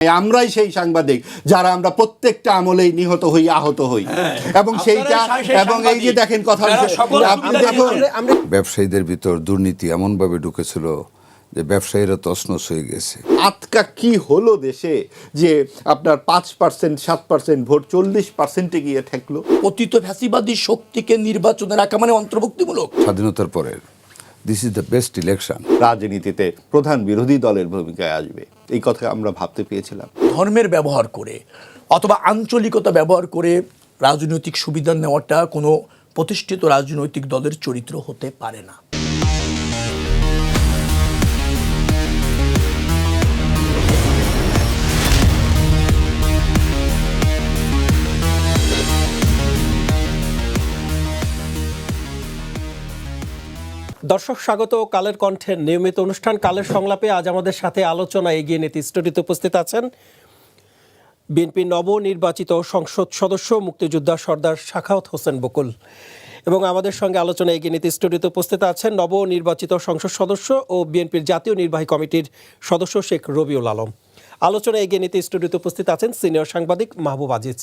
আমরাই সেই সাংবাদিক যারা আমরা প্রত্যেকটা আমলেই নিহত হই, আহত হই, এবং সেইটা এবং এই যে দেখেন কথা, আপনি দেখুন ব্যবসায়ীদের ভিতর দুর্নীতি এমনভাবে ঢুকেছিল যে ব্যবসায়ীরা তছনছ হয়ে গেছে। আজকা কি হলো দেশে যে আপনার 5%, 7% ভোট 40%-এ গিয়ে ঠেকলো। অতীত ফ্যাসিবাদী শক্তিকে নির্বাচনে রাখা মানে অন্তর্ভুক্তিমূলক। স্বাধীনতার পরের this is the best election. রাজনীতিতে প্রধান বিরোধী দলের ভূমিকায় আসবে এই কথা আমরা ভাবতে পেরেছিলাম। ধর্মের ব্যবহার করে অথবা আঞ্চলিকতা ব্যবহার করে রাজনৈতিক সুবিধা নেওয়াটা কোনো প্রতিষ্ঠিত রাজনৈতিক দলের চরিত্র হতে পারে না। দর্শক স্বাগত কালের কণ্ঠের নিয়মিত অনুষ্ঠান কালের সংলাপে। আজ আমাদের সাথে আলোচনা এগিয়ে নিতে স্টুডিওতে উপস্থিত আছেন বিএনপি নবনির্বাচিত সংসদ সদস্য মুক্তিযোদ্ধা সর্দার সাখাওয়াত হোসেন বকুল, এবং আমাদের সঙ্গে আলোচনা এগিয়ে নিতে স্টুডিওতে উপস্থিত আছেন নবনির্বাচিত সংসদ সদস্য ও বিএনপির জাতীয় নির্বাহী কমিটির সদস্য শেখ রবিউল আলম। আলোচনা এগিয়ে নিতে স্টুডিওতে উপস্থিত আছেন সিনিয়র সাংবাদিক মাহবুব আজিজ।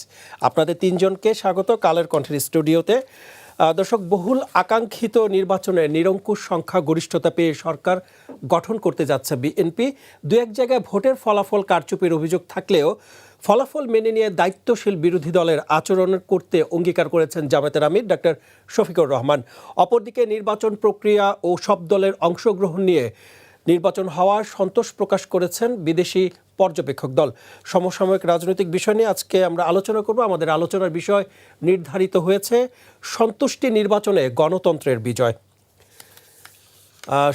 আপনাদের তিনজনকে স্বাগত কালের কণ্ঠের স্টুডিওতে। দর্শক, বহুল আকাঙ্ক্ষিত নির্বাচনে নিরঙ্কুশ সংখ্যা গরিষ্ঠতা পেয়ে সরকার গঠন করতে যাচ্ছে বিএনপি। দু এক জায়গায় ভোটের ফলাফল কারচুপির অভিযোগ থাকলেও ফলাফল মেনে নিয়ে দায়িত্বশীল বিরোধী দলের আচরণ করতে অঙ্গীকার করেছেন জামায়াতের আমির ডক্টর শফিকুর রহমান। অপরদিকে নির্বাচন প্রক্রিয়া ও সব দলের অংশগ্রহণ নিয়ে নির্বাচন হওয়ার সন্তোষ প্রকাশ করেছেন বিদেশি পর্যবেক্ষক দল। সমসাময়িক রাজনৈতিক বিষয় নিয়ে আজকে আমরা আলোচনা করব। আমাদের আলোচনার বিষয় নির্ধারিত হয়েছে সন্তুষ্টি নির্বাচনে গণতন্ত্রের বিজয়।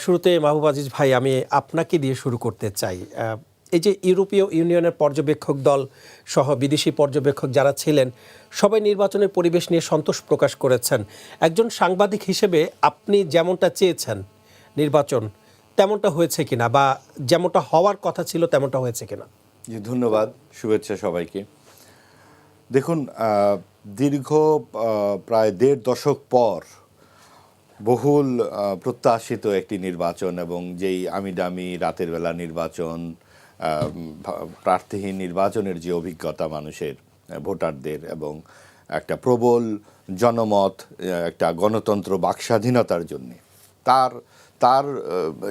শুরুতে মাহবুব আজিজ ভাই, আমি আপনাকে দিয়ে শুরু করতে চাই। এই যে ইউরোপীয় ইউনিয়নের পর্যবেক্ষক দল সহ বিদেশি পর্যবেক্ষক যারা ছিলেন সবাই নির্বাচনের পরিবেশ নিয়ে সন্তোষ প্রকাশ করেছেন। একজন সাংবাদিক হিসেবে আপনি যেমনটা চেয়েছেন নির্বাচন তেমনটা হয়েছে কিনা, বা যেমনটা হওয়ার কথা ছিল তেমনটা হয়েছে কিনা? জি, ধন্যবাদ, শুভেচ্ছা সবাইকে। দেখুন, দীর্ঘ প্রায় 1.5 দশক পর বহুল প্রত্যাশিত একটি নির্বাচন, এবং যেই আমিডামি রাতের বেলা নির্বাচন, প্রার্থীহীন নির্বাচনের যে অভিজ্ঞতা মানুষের, ভোটারদের, এবং একটা প্রবল জনমত, একটা গণতন্ত্র বাকস্বাধীনতার জন্যে তার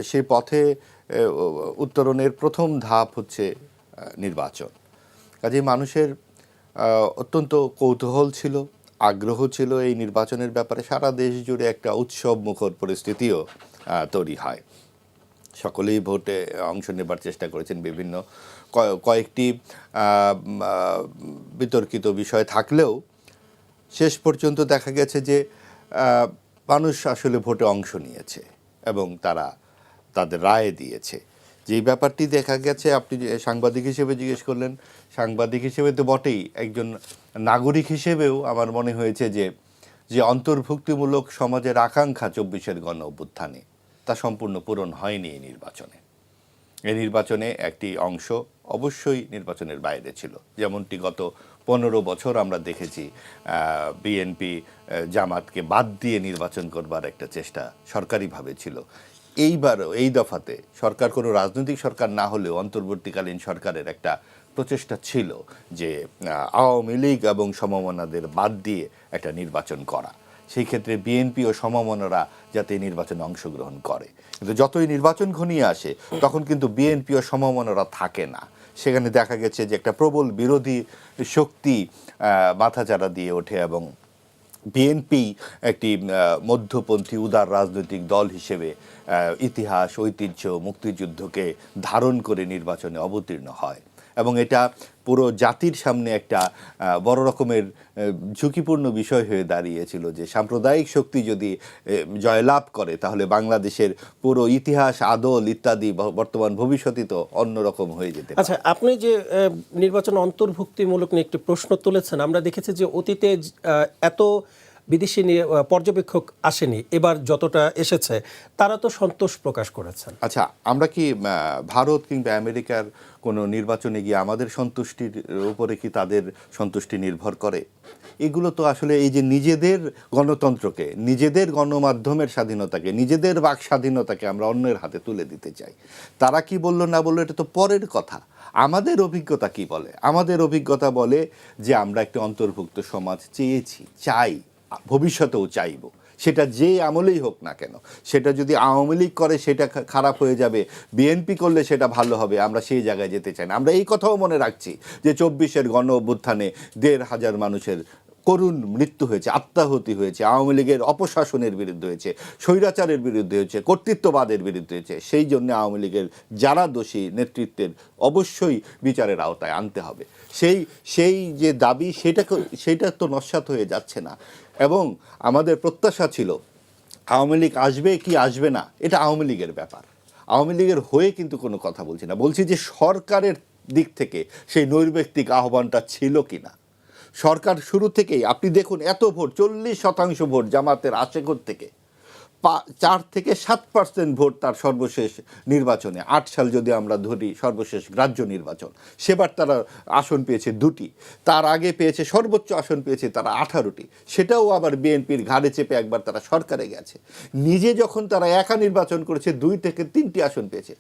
সেই পথে উত্তরণের প্রথম ধাপ হচ্ছে নির্বাচন। কাজেই মানুষের অত্যন্ত কৌতূহল ছিল, আগ্রহ ছিল এই নির্বাচনের ব্যাপারে। সারা দেশ জুড়ে একটা উৎসব মুখর পরিস্থিতিও তৈরি হয়। সকলেই ভোটে অংশ নেবার চেষ্টা করেছেন। বিভিন্ন কয়েকটি বিতর্কিত বিষয় থাকলেও শেষ পর্যন্ত দেখা গেছে যে মানুষ আসলে ভোটে অংশ নিয়েছে এবং তারা তাদের রায় দিয়েছে। যেই ব্যাপারটি দেখা গেছে, আপনি সাংবাদিক হিসেবে জিজ্ঞেস করলেন, সাংবাদিক হিসেবে তো বটেই, একজন নাগরিক হিসেবেও আমার মনে হয়েছে যে অন্তর্ভুক্তিমূলক সমাজের আকাঙ্ক্ষা 24-এর গণ অভ্যুত্থানে তা সম্পূর্ণ পূরণ হয়নি এই নির্বাচনে। এই নির্বাচনে একটি অংশ অবশ্যই নির্বাচনের বাইরে ছিল, যেমনটি গত 15 বছর আমরা দেখেছি বিএনপি জামাতকে বাদ দিয়ে নির্বাচন করবার একটা চেষ্টা সরকারিভাবে ছিল। এইবারও এই দফাতে সরকার কোনো রাজনৈতিক সরকার না হলেও অন্তর্বর্তীকালীন সরকারের একটা প্রচেষ্টা ছিল যে আওয়ামী লীগ এবং সমমনাদের বাদ দিয়ে একটা নির্বাচন করা। সেই ক্ষেত্রে বিএনপি ও সমমনারা যাতে নির্বাচনে অংশগ্রহণ করে, কিন্তু যতই নির্বাচন ঘনিয়ে আসে তখন কিন্তু বিএনপি ও সমমনারা থাকে না। সেখানে দেখা গেছে যে একটা প্রবল বিরোধী শক্তি মাথাচাড়া দিয়ে ওঠে, এবং বিএনপি একটি মধ্যপন্থী উদার রাজনৈতিক দল হিসেবে ইতিহাস, ঐতিহ্য, মুক্তিযুদ্ধকে ধারণ করে নির্বাচনে অবতীর্ণ হয়, এবং এটা পুরো জাতির সামনে একটা বড় রকমের ঝুঁকিপূর্ণ বিষয় হয়ে দাঁড়িয়েছিল যে সাম্প্রদায়িক শক্তি যদি জয়লাভ করে তাহলে বাংলাদেশের পুরো ইতিহাস, আদল ইত্যাদি বর্তমান ভবিষ্যৎই তো অন্যরকম হয়ে যেতে পারে। আচ্ছা, আপনি যে নির্বাচন অন্তর্ভুক্তিমূলক নিয়ে একটি প্রশ্ন তুলেছেন, আমরা দেখেছি যে অতীতে এত বিদেশি পর্যবেক্ষক আসেনি, এবার যতটা এসেছে তারা তো সন্তোষ প্রকাশ করেছেন। আচ্ছা, আমরা কি ভারত কিংবা আমেরিকার কোনো নির্বাচনে গিয়ে আমাদের সন্তুষ্টির উপরে কি তাদের সন্তুষ্টি নির্ভর করে? এগুলো তো আসলে এই যে নিজেদের গণতন্ত্রকে, নিজেদের গণমাধ্যমের স্বাধীনতাকে, নিজেদের বাক স্বাধীনতাকে আমরা অন্যের হাতে তুলে দিতে চাই। তারা কি বললো না বললো এটা তো পরের কথা। আমাদের অভিজ্ঞতা কি বলে? আমাদের অভিজ্ঞতা বলে যে আমরা একটা অন্তর্ভুক্ত সমাজ চেয়েছি, চাই, ভবিষ্যতেও চাইব। সেটা যে আমলেই হোক না কেন, সেটা যদি আওয়ামী লীগ করে সেটা খারাপ হয়ে যাবে, বিএনপি করলে সেটা ভালো হবে, আমরা সেই জায়গায় যেতে চাই না। আমরা এই কথাও মনে রাখছি যে 24-এর গণ অভ্যুত্থানে 1,500 মানুষের করুণ মৃত্যু হয়েছে, আত্মাহুতি হয়েছে, আওয়ামী লীগের অপশাসনের বিরুদ্ধে হয়েছে, স্বৈরাচারের বিরুদ্ধে হয়েছে, কর্তৃত্ববাদের বিরুদ্ধে হয়েছে। সেই জন্য আওয়ামী লীগের যারা দোষী নেতৃত্বের অবশ্যই বিচারের আওতায় আনতে হবে। সেই যে দাবি সেটা তো নস্যাৎ হয়ে যাচ্ছে না। এবং আমাদের প্রত্যাশা ছিল আওয়ামী লীগ আসবে কি আসবে না এটা আওয়ামী লীগের ব্যাপার। আওয়ামী লীগের হয়ে কিন্তু কোনো কথা বলছি না, বলছি যে সরকারের দিক থেকে সেই নৈর্ব্যক্তিক আহ্বানটা ছিল কিনা। সরকার শুরু থেকেই আপনি দেখুন এত ভোট, 40% ভোট জামাতের আসে থেকে 4-7% ভোট তার সর্বশেষ নির্বাচনে, 8 সাল যদি আমরা ধরি সর্বশেষ গ্রাহ্য নির্বাচন, সেবার তারা আসন পেয়েছে 2টি, তার আগে পেয়েছে সর্বোচ্চ আসন পেয়েছে তারা 18টি, সেটাও আবার বিএনপির ঘাড়ে চেপে একবার তারা সরকারে গেছে। নিজে যখন তারা একা নির্বাচন করেছে 2 থেকে 3টি আসন পেয়েছে।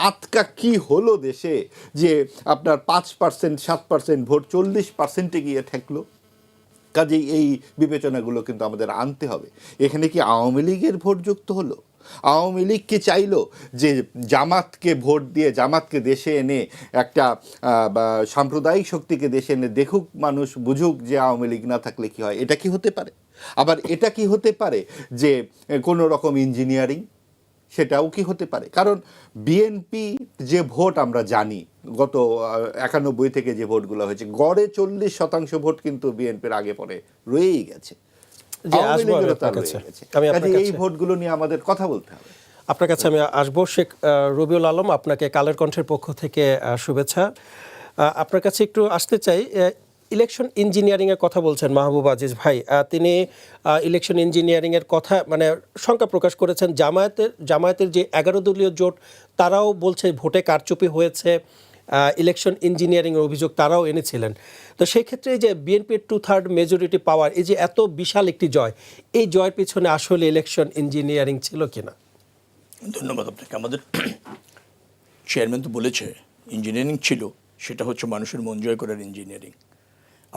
আজকা কি হলো দেশে যে আপনার 5%, 7% ভোট 40%-এ গিয়ে ঠেকলো? কাজেই এই বিবেচনাগুলো কিন্তু আমাদের আনতে হবে। এখানে কি আওয়ামী লীগের ভোট যুক্ত হলো? আওয়ামী লীগ কি চাইলো যে জামাতকে ভোট দিয়ে জামাতকে দেশে এনে একটা সাম্প্রদায়িক শক্তিকে দেশে এনে দেখুক মানুষ, বুঝুক যে আওয়ামী লীগ না থাকলে কি হয়? এটা কি হতে পারে? আবার এটা কি হতে পারে যে কোনো রকম ইঞ্জিনিয়ারিং? সেটাও কি হতে পারে? কারণ বিএনপি যে ভোট আমরা জানি গত 91 থেকে যে ভোটগুলো হয়েছে, গড়ে 40% ভোট কিন্তু বিএনপির আগে পরে রয়েই গেছে। আওয়ামী লীগেরও তা রয়ে গেছে। এই ভোটগুলো নিয়ে আমাদের কথা বলতে হবে। আপনার কাছে আমি আসবো। শেখ রবিউল আলম, আপনাকে কালের কণ্ঠের পক্ষ থেকে শুভেচ্ছা। আপনার কাছে একটু আসতে চাই, ইলেকশন ইঞ্জিনিয়ারিংয়ের কথা বলছেন মাহবুব আজিজ ভাই। তিনি ইলেকশন ইঞ্জিনিয়ারিংয়ের কথা মানে শঙ্কা প্রকাশ করেছেন। জামায়াতের যে 11 দলীয় জোট তারাও বলছে ভোটে কারচুপি হয়েছে, ইলেকশন ইঞ্জিনিয়ারিংয়ের অভিযোগ তারাও এনেছিলেন। তো সেই ক্ষেত্রে যে বিএনপির 2/3 মেজরিটি পাওয়ার, এই যে এত বিশাল একটি জয়, এই জয়ের পিছনে আসলে ইলেকশন ইঞ্জিনিয়ারিং ছিল কিনা? ধন্যবাদ আপনাকে। আমাদের চেয়ারম্যান তো বলেছে ইঞ্জিনিয়ারিং ছিল, সেটা হচ্ছে মানুষের মন জয় করার ইঞ্জিনিয়ারিং।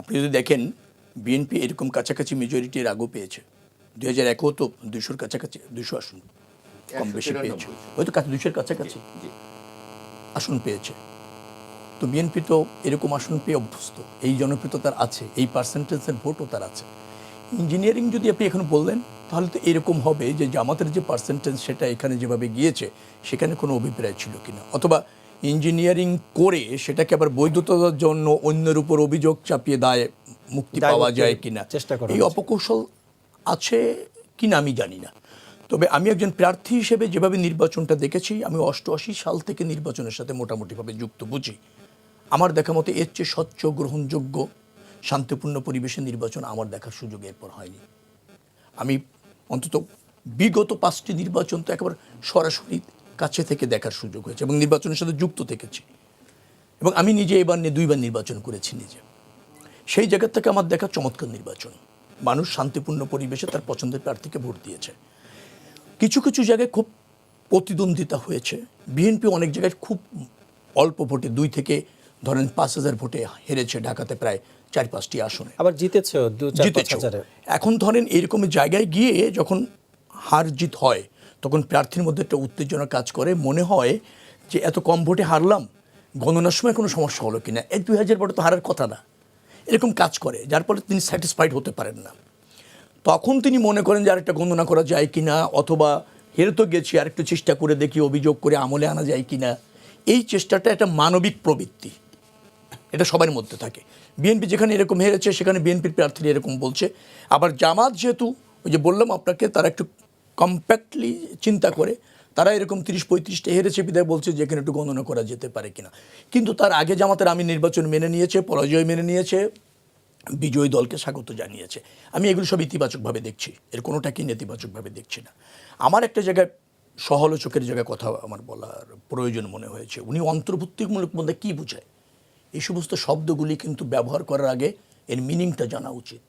আপনি যদি দেখেন বিএনপি এরকম কাছাকাছি মেজরিটির আগেও পেয়েছে। 2001-ও তো 200-র কাছাকাছি, 200 আসন কম বেশি পেয়েছে, হয়তো 200-র কাছাকাছি আসন পেয়েছে। তো বিএনপি তো এরকম আসন পেয়ে অভ্যস্ত, এই জনপ্রিয়তার আছে, এই পার্সেন্টেজের ভোটও তার আছে। ইঞ্জিনিয়ারিং যদি আপনি এখন বললেন তাহলে তো এরকম হবে যে জামাতের যে পার্সেন্টেজ সেটা এখানে যেভাবে গিয়েছে সেখানে কোনো অভিপ্রায় ছিল কিনা, অথবা ইঞ্জিনিয়ারিং করে সেটাকে আবার বৈধতার জন্য অন্যের উপর অভিযোগ চাপিয়ে দায় মুক্তি পাওয়া যায় কিনা, এই অপকৌশল আছে কিনা আমি জানি না। তবে আমি একজন প্রার্থী হিসেবে যেভাবে নির্বাচনটা দেখেছি, আমি 88 সাল থেকে নির্বাচনের সাথে মোটামুটিভাবে যুক্ত, বুঝি। আমার দেখা মতে এর চেয়ে স্বচ্ছ, গ্রহণযোগ্য, শান্তিপূর্ণ পরিবেশে নির্বাচন আমার দেখার সুযোগ এরপর হয়নি। আমি অন্তত বিগত 5টি নির্বাচন তো একেবারে সরাসরি কাছে থেকে দেখার সুযোগ হয়েছে এবং নির্বাচনের সাথে যুক্ত থেকেছি, এবং আমি নিজে এবার নিয়ে 2বার নির্বাচন করেছি নিজে। সেই জায়গা থেকে আমার দেখা চমৎকার নির্বাচন, মানুষ শান্তিপূর্ণ পরিবেশে তার পছন্দের প্রার্থীকে ভোট দিয়েছে। কিছু কিছু জায়গায় খুব প্রতিদ্বন্দ্বিতা হয়েছে, বিএনপি অনেক জায়গায় খুব অল্প ভোটে 2 থেকে ধরেন 5,000 ভোটে হেরেছে, ঢাকাতে প্রায় 4-5টি আসনে, আবার জিতেছে 2-4-5,000। এখন ধরেন এরকম জায়গায় গিয়ে যখন হার জিত হয় তখন প্রার্থীর মধ্যে একটা উত্তেজনা কাজ করে, মনে হয় যে এত কম ভোটে হারলাম, গণনার সময় কোনো সমস্যা হলো কিনা, 1-2 হাজার ভোটে তো হারার কথা না, এরকম কাজ করে, যার ফলে তিনি স্যাটিসফাইড হতে পারেন না। তখন তিনি মনে করেন যে আরেকটা গণনা করা যায় কিনা, অথবা হেরে তো গেছি আরেকটু চেষ্টা করে দেখি, অভিযোগ করে আমলে আনা যায় কিনা। এই চেষ্টাটা একটা মানবিক প্রবৃত্তি, এটা সবার মধ্যে থাকে। বিএনপি যেখানে এরকম হেরেছে সেখানে বিএনপির প্রার্থীরা এরকম বলছে। আবার জামাত যেহেতু ওই যে বললাম আপনাকে, তারা একটু কম্প্যাক্টলি চিন্তা করে, তারা এরকম 30-35টা হেরেছে বিদায় বলছে যে এখানে একটু গণনা করা যেতে পারে কিনা। কিন্তু তার আগে জামাতের আমি নির্বাচন মেনে নিয়েছে, পরাজয় মেনে নিয়েছে, বিজয়ী দলকে স্বাগত জানিয়েছে। আমি এগুলো সব ইতিবাচকভাবে দেখছি, এর কোনোটাকেই নেতিবাচকভাবে দেখছি না। আমার একটা জায়গায় সহালোচকের জায়গায় কথা আমার বলার প্রয়োজন মনে হয়েছে। উনি অন্তর্ভুক্তিমূলক মধ্যে কী বোঝায়, এই সমস্ত শব্দগুলি কিন্তু ব্যবহার করার আগে এর মিনিংটা জানা উচিত।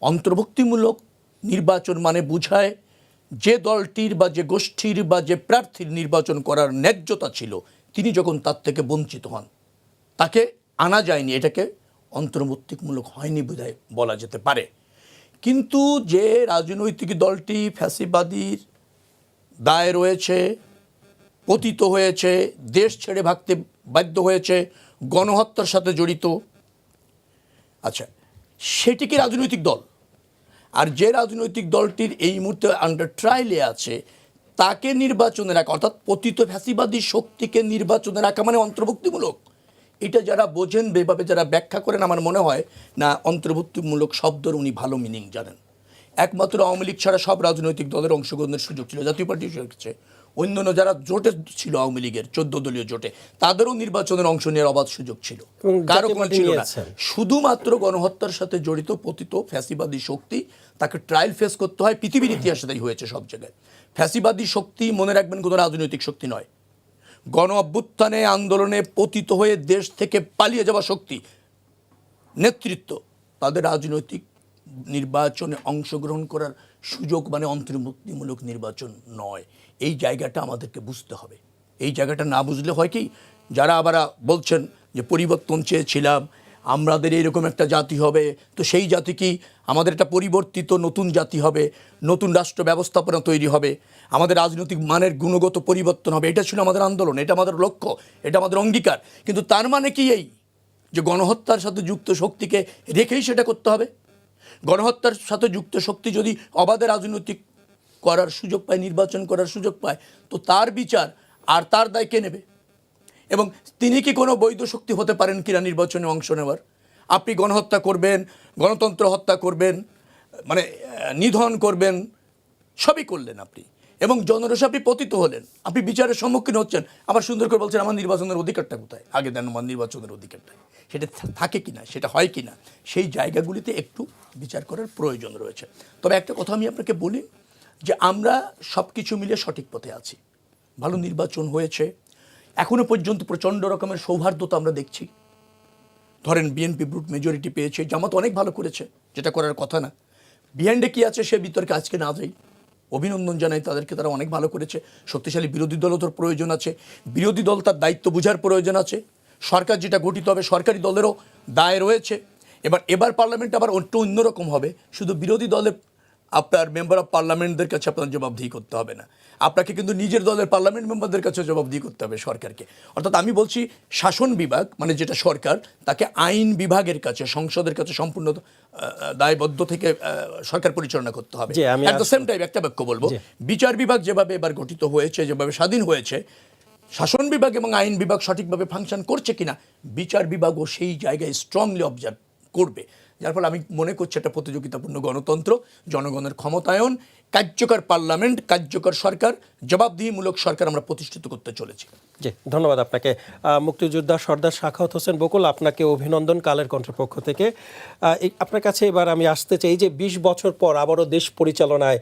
অন্তর্ভুক্তিমূলক নির্বাচন মানে বোঝায় যে দলটির বা যে গোষ্ঠীর বা যে প্রার্থীর নির্বাচন করার ন্যায্যতা ছিল তিনি যখন তার থেকে বঞ্চিত হন, তাকে আনা যায়নি, এটাকে অন্তর্বর্তীমূলক হয়নি বোধহয় বলা যেতে পারে। কিন্তু যে রাজনৈতিক দলটি ফ্যাসিবাদীর দায়ে রয়েছে, পতিত হয়েছে, দেশ ছেড়ে ভাগতে বাধ্য হয়েছে, গণহত্যার সাথে জড়িত, আচ্ছা সেটি কি রাজনৈতিক দল? আর যে রাজনৈতিক দলটির এই মুহূর্তে আন্ডার ট্রায়ালে আছে তাকে নির্বাচনে রাখা, অর্থাৎ পতিত ফ্যাসিবাদী শক্তিকে নির্বাচনে রাখা মানে অন্তর্ভুক্তিমূলক, এটা যারা বোঝেন, এভাবে যারা ব্যাখ্যা করেন, আমার মনে হয় না অন্তর্ভুক্তিমূলক শব্দের উনি ভালো মিনিং জানেন। একমাত্র আওয়ামী লীগ ছাড়া সব রাজনৈতিক দলের অংশগ্রহণের সুযোগ ছিল, জাতীয় পার্টি রেখেছে, অন্যান্য যারা জোটে ছিল আওয়ামী লীগের 14 দলীয় জোটে তাদেরও নির্বাচনের অংশ নেওয়ার অবাধ সুযোগ ছিল, কারো কোনো ছিল না। শুধুমাত্র গণহত্যার সাথে জড়িত পতিত ফ্যাসিবাদী শক্তি, তাকে ট্রায়াল ফেস করতে হয়, পৃথিবীর ইতিহাসে তাই হয়েছে সব জায়গায়। ফ্যাসিবাদী শক্তি মনে রাখবেন কোনো রাজনৈতিক শক্তি নয়, গণ অভ্যুত্থানে আন্দোলনে পতিত হয়ে দেশ থেকে পালিয়ে যাওয়া শক্তি নেতৃত্ব, তাদের রাজনৈতিক নির্বাচনে অংশগ্রহণ করার সুযোগ মানে অন্তর্ভুক্তিমূলক নির্বাচন নয়। এই জায়গাটা আমাদেরকে বুঝতে হবে। এই জায়গাটা না বুঝলে হয় কি, যারা আবার বলছেন যে পরিবর্তন চেয়েছিলাম, আমাদের এরকম একটা জাতি হবে, তো সেই জাতি কি আমাদের একটা পরিবর্তিত নতুন জাতি হবে, নতুন রাষ্ট্র ব্যবস্থাপনা তৈরি হবে, আমাদের রাজনৈতিক মানের গুণগত পরিবর্তন হবে, এটা ছিল আমাদের আন্দোলন, এটা আমাদের লক্ষ্য, এটা আমাদের অঙ্গীকার। কিন্তু তার মানে কি এই যে গণহত্যার সাথে যুক্ত শক্তিকে রেখেই সেটা করতে হবে? গণহত্যার সাথে যুক্ত শক্তি যদি অবাধে রাজনৈতিক করার সুযোগ পায়, নির্বাচন করার সুযোগ পায়, তো তার বিচার আর তার দায় কে নেবে? এবং তিনি কি কোনো বৈধ শক্তি হতে পারেন কিনা নির্বাচনে অংশ নেওয়ার? আপনি গণহত্যা করবেন, গণতন্ত্র হত্যা করবেন, মানে নিধন করবেন, সবই করলেন আপনি, এবং জনরোষে আপনি পতিত হলেন, আপনি বিচারের সম্মুখীন হচ্ছেন, আবার সুন্দর করে বলছেন আমার নির্বাচনের অধিকারটা কোথায়? আগে দেন আমার নির্বাচনের অধিকারটা, সেটা থাকে কিনা, সেটা হয় কিনা, সেই জায়গাগুলিতে একটু বিচার করার প্রয়োজন রয়েছে। তবে একটা কথা আমি আপনাকে বলি যে আমরা সব কিছু মিলে সঠিক পথে আছি, ভালো নির্বাচন হয়েছে, এখনো পর্যন্ত প্রচণ্ড রকমের সৌহার্দ্যতা আমরা দেখছি। ধরেন বিএনপি ব্রুট মেজরিটি পেয়েছে, জামাত অনেক ভালো করেছে, যেটা করার কথা না। বিহাইন্ডে কি আছে সে বিতর্কে আজকে না যাই, অভিনন্দন জানাই তাদেরকে, তারা অনেক ভালো করেছে। শক্তিশালী বিরোধী দলও তোর প্রয়োজন আছে, বিরোধী দল তার দায়িত্ব বোঝার প্রয়োজন আছে, সরকার যেটা গঠিত হবে সরকারি দলেরও দায় রয়েছে। এবার পার্লামেন্ট আবার একটু অন্যরকম হবে, শুধু বিরোধী দলের আপনার মেম্বার অফ পার্লামেন্টদের কাছে আপনার জবাবদিহি করতে হবে না, আপনাকে কিন্তু নিজের দলের পার্লামেন্ট মেম্বারদের কাছে জবাবদিহি করতে হবে সরকারকে। অর্থাৎ আমি বলছি শাসন বিভাগ মানে যেটা সরকার, তাকে আইন বিভাগের কাছে, সংসদের কাছে সম্পূর্ণ দায়বদ্ধ থেকে সরকার পরিচালনা করতে হবে। অ্যাট দ্য সেম টাইম একটা বাক্য বলবো, বিচার বিভাগ যেভাবে এবার গঠিত হয়েছে, যেভাবে স্বাধীন হয়েছে, শাসন বিভাগ এবং আইন বিভাগ সঠিকভাবে ফাংশন করছে কিনা বিচার বিভাগও সেই জায়গায় স্ট্রংলি অবজার্ভ করবে। যার ফলে আমি মনে করছি একটা প্রতিযোগিতাপূর্ণ গণতন্ত্র, জনগণের ক্ষমতায়ন, কার্যকর পার্লামেন্ট, কার্যকর সরকার, জবাবদিহিমূলক সরকার আমরা প্রতিষ্ঠিত করতে চলেছি। জি, ধন্যবাদ আপনাকে। মুক্তিযোদ্ধা সর্দার সাখাওয়াত হোসেন বকুল, আপনাকে অভিনন্দন কালের কণ্ঠের পক্ষ থেকে। আপনার কাছে এবার আমি আসতে চাই যে 20 বছর পর আবারও দেশ পরিচালনায়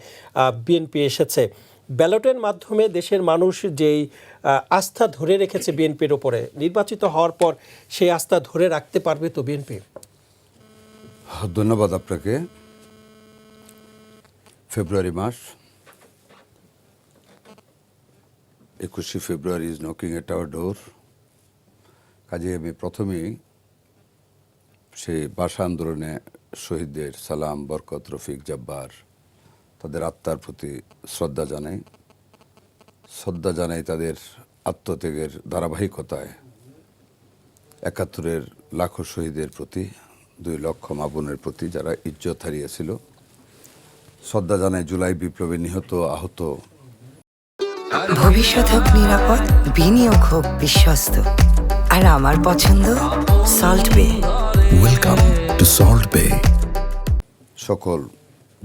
বিএনপি এসেছে। ব্যালটের মাধ্যমে দেশের মানুষ যেই আস্থা ধরে রেখেছে বিএনপির ওপরে, নির্বাচিত হওয়ার পর সেই আস্থা ধরে রাখতে পারবে তো বিএনপি? ধন্যবাদ আপনাকে। ফেব্রুয়ারি মাস, 21 February is knocking at hour ডোর। কাজে আমি প্রথমেই সেই ভাষা আন্দোলনে শহীদদের সালাম, বরকত, রফিক, জব্বার, তাদের আত্মার প্রতি শ্রদ্ধা জানাই তাদের আত্মত্যাগের ধারাবাহিকতায় 71-এর লাখো শহীদের প্রতি, 2 লক্ষ মা বোনের প্রতি যারা ইজ্জত হারিয়েছিল। শ্রদ্ধা জানাই জুলাই বিপ্লবে নিহত, আহত। ভবিষ্যৎ হোক নিরাপদ, বিনিয়োগ হোক বিশ্বস্ত, আর আমার পছন্দ সল্ট বে। ওয়েলকাম টু সল্ট বে। সকল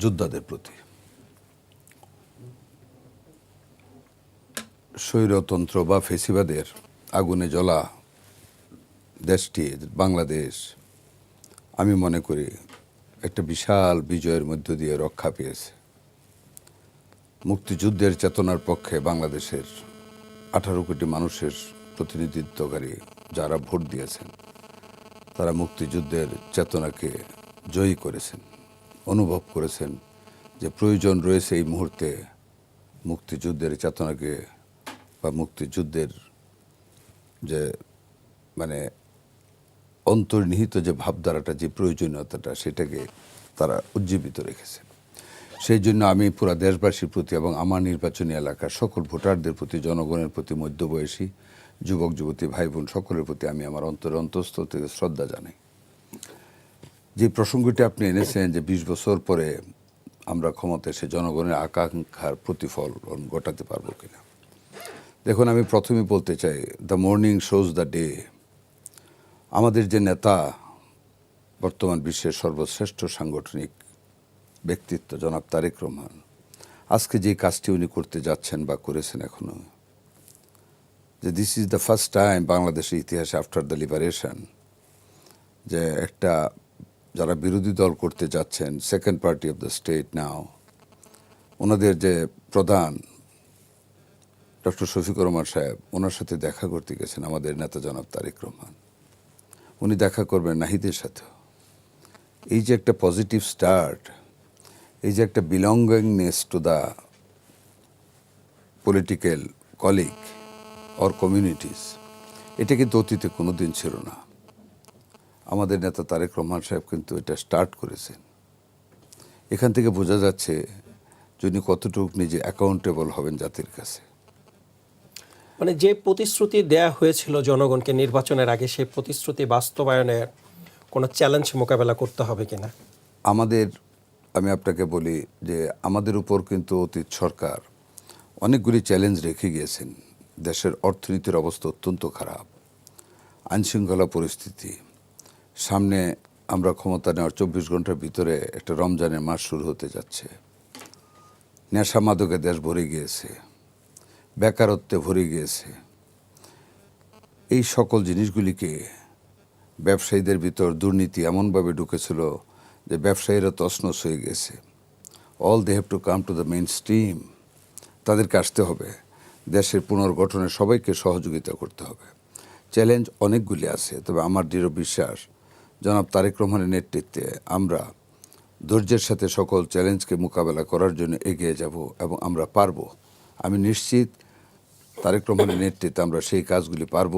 যোদ্ধাদের প্রতি। স্বৈরতন্ত্র বা ফেসিবাদের আগুনে জ্বলা দেশটি বাংলাদেশ আমি মনে করি একটা বিশাল বিজয়ের মধ্য দিয়ে রক্ষা পেয়েছে। মুক্তিযুদ্ধের চেতনার পক্ষে বাংলাদেশের 18 কোটি মানুষের প্রতিনিধিত্বকারী যারা ভোট দিয়েছেন, তারা মুক্তিযুদ্ধের চেতনাকে জয়ী করেছেন, অনুভব করেছেন যে প্রয়োজন রয়েছে এই মুহূর্তে মুক্তিযুদ্ধের চেতনাকে বা মুক্তিযুদ্ধের যে মানে অন্তর্নিহিত যে ভাবধারাটা, যে প্রয়োজনীয়তাটা, সেটাকে তারা উজ্জীবিত রেখেছে। সেই জন্য আমি পুরা দেশবাসীর প্রতি এবং আমার নির্বাচনী এলাকার সকল ভোটারদের প্রতি, জনগণের প্রতি, মধ্যবয়সী যুবক যুবতী ভাই বোন সকলের প্রতি আমি আমার অন্তঃস্থল থেকে শ্রদ্ধা জানাই। যে প্রসঙ্গটি আপনি এনেছেন যে 20 বছর পরে আমরা ক্ষমতা এসে জনগণের আকাঙ্ক্ষার প্রতিফলন ঘটাতে পারবো কিনা। দেখুন, আমি প্রথমেই বলতে চাই, the morning shows the day. আমাদের যে নেতা, বর্তমান বিশ্বের সর্বশ্রেষ্ঠ সাংগঠনিক ব্যক্তিত্ব জনাব তারেক রহমান, আজকে যে কাজটি উনি করতে যাচ্ছেন বা করেছেন এখনো, যে this is the first time বাংলাদেশের ইতিহাসে আফটার দ্য লিবারেশন, যে একটা যারা বিরোধী দল করতে যাচ্ছেন, second party of the state now, ওনাদের যে প্রধান ডক্টর শফিকুর রহমান সাহেব, ওনার সাথে দেখা করতে গেছেন আমাদের নেতা জনাব তারেক রহমান। উনি দেখা করবেন নাহিদের সাথেও। এই যে একটা পজিটিভ স্টার্ট, এই যে একটা belongingness to the political colleague or communities, এটা কিন্তু অতীতে কোনো দিন ছিল না। আমাদের নেতা তারেক রহমান সাহেব কিন্তু এটা স্টার্ট করেছেন। এখান থেকে বোঝা যাচ্ছে যিনি কতটুকু নিজে অ্যাকাউন্টেবল হবেন জাতির কাছে। মানে যে প্রতিশ্রুতি দেয়া হয়েছিল জনগণকে নির্বাচনের আগে, সেই প্রতিশ্রুতি বাস্তবায়নের কোনো চ্যালেঞ্জ মোকাবেলা করতে হবে কিনা? আমি আপনাকে বলি যে আমাদের উপর কিন্তু অতীত সরকার অনেকগুলি চ্যালেঞ্জ রেখে গিয়েছেন। দেশের অর্থনীতির অবস্থা অত্যন্ত খারাপ, আইনশৃঙ্খলা পরিস্থিতি, সামনে আমরা ক্ষমতা নেওয়ার 24 ঘন্টার ভিতরে একটা রমজানের মাস শুরু হতে যাচ্ছে, নেশা মাদকে দেশ ভরে গিয়েছে, বেকারত্বে ভরে গিয়েছে। এই সকল জিনিসগুলিকে ব্যবসায়ীদের ভিতর দুর্নীতি এমনভাবে ঢুকেছিল যে ব্যবসায়ীরা তছনছ হয়ে গেছে। All they have to come to the mainstream. তাদেরকে আসতে হবে, দেশের পুনর্গঠনে সবাইকে সহযোগিতা করতে হবে। চ্যালেঞ্জ অনেকগুলি আছে, তবে আমার দৃঢ় বিশ্বাস জনাব তারেক রহমানের নেতৃত্বে আমরা ধৈর্যের সাথে সকল চ্যালেঞ্জকে মোকাবেলা করার জন্য এগিয়ে যাব এবং আমরা পারব। আমি নিশ্চিত তারেক রহমানের নেতৃত্বে আমরা সেই কাজগুলি পারব,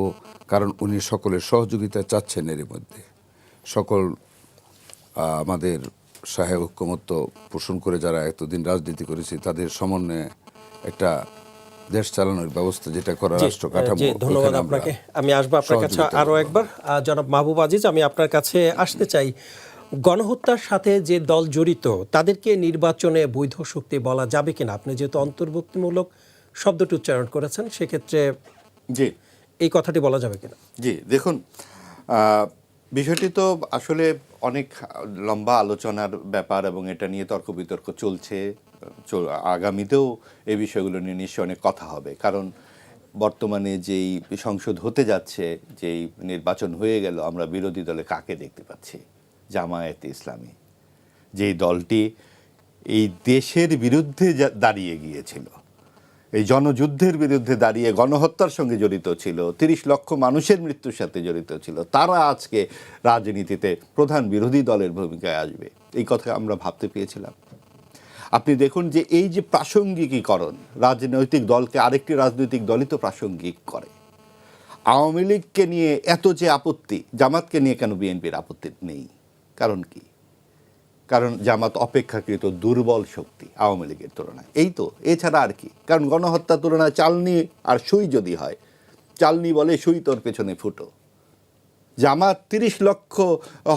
কারণ উনি সকলের সহযোগিতা চাচ্ছেন। এর মধ্যে সকল আমাদের সহায়ক ঐক্যমত্য পোষণ করে যারা এতদিন রাজনীতি করেছে তাদের সমন্বয়ে একটা দেশ চালানোর ব্যবস্থা যেটা করা রাষ্ট্র কাঠামো। ধন্যবাদ আপনাকে। আমি আসবো আপনার কাছে আরও একবার। জনাব মাহবুব আজিজ, আমি আপনার কাছে আসতে চাই। গণহত্যার সাথে যে দল জড়িত তাদেরকে নির্বাচনে বৈধ শক্তি বলা যাবে কিনা? আপনি যেহেতু অন্তর্ভুক্তিমূলক শব্দটি উচ্চারণ করেছেন, সেক্ষেত্রে জি, এই কথাটি বলা যাবে কিনা? জি, দেখুন, বিষয়টি তো আসলে অনেক লম্বা আলোচনার ব্যাপার এবং এটা নিয়ে তর্ক বিতর্ক চলছে। আগামীতেও এই বিষয়গুলো নিয়ে নিশ্চয়ই অনেক কথা হবে, কারণ বর্তমানে যেই সংসদ হতে যাচ্ছে, যেই নির্বাচন হয়ে গেল, আমরা বিরোধী দলে কাকে দেখতে পাচ্ছি? জামায়াতে ইসলামী, যেই দলটি এই দেশের বিরুদ্ধে দাঁড়িয়ে গিয়েছিল, এই জনযুদ্ধের বিরুদ্ধে দাঁড়িয়ে গণহত্যার সঙ্গে জড়িত ছিল, 30 লক্ষ মানুষের মৃত্যুর সাথে জড়িত ছিল, তারা আজকে রাজনীতিতে প্রধান বিরোধী দলের ভূমিকায় আসবে, এই কথা আমরা ভাবতে পেরেছিলাম? আপনি দেখুন যে এই যে প্রাসঙ্গিকীকরণ, রাজনৈতিক দলকে আরেকটি রাজনৈতিক দলই তো প্রাসঙ্গিক করে। আওয়ামী লীগকে নিয়ে এত যে আপত্তি, জামাতকে নিয়ে কেন বিএনপির আপত্তি নেই? কারণ কি? কারণ জামাত অপেক্ষাকৃত দুর্বল শক্তি আওয়ামী লীগের তুলনায়, এই তো, এছাড়া আর কি? কারণ গণহত্যার তুলনায় চালনি আর সুই যদি হয়, চালনি বলে সুই তোর পেছনে ফুটো। জামাত 30 লক্ষ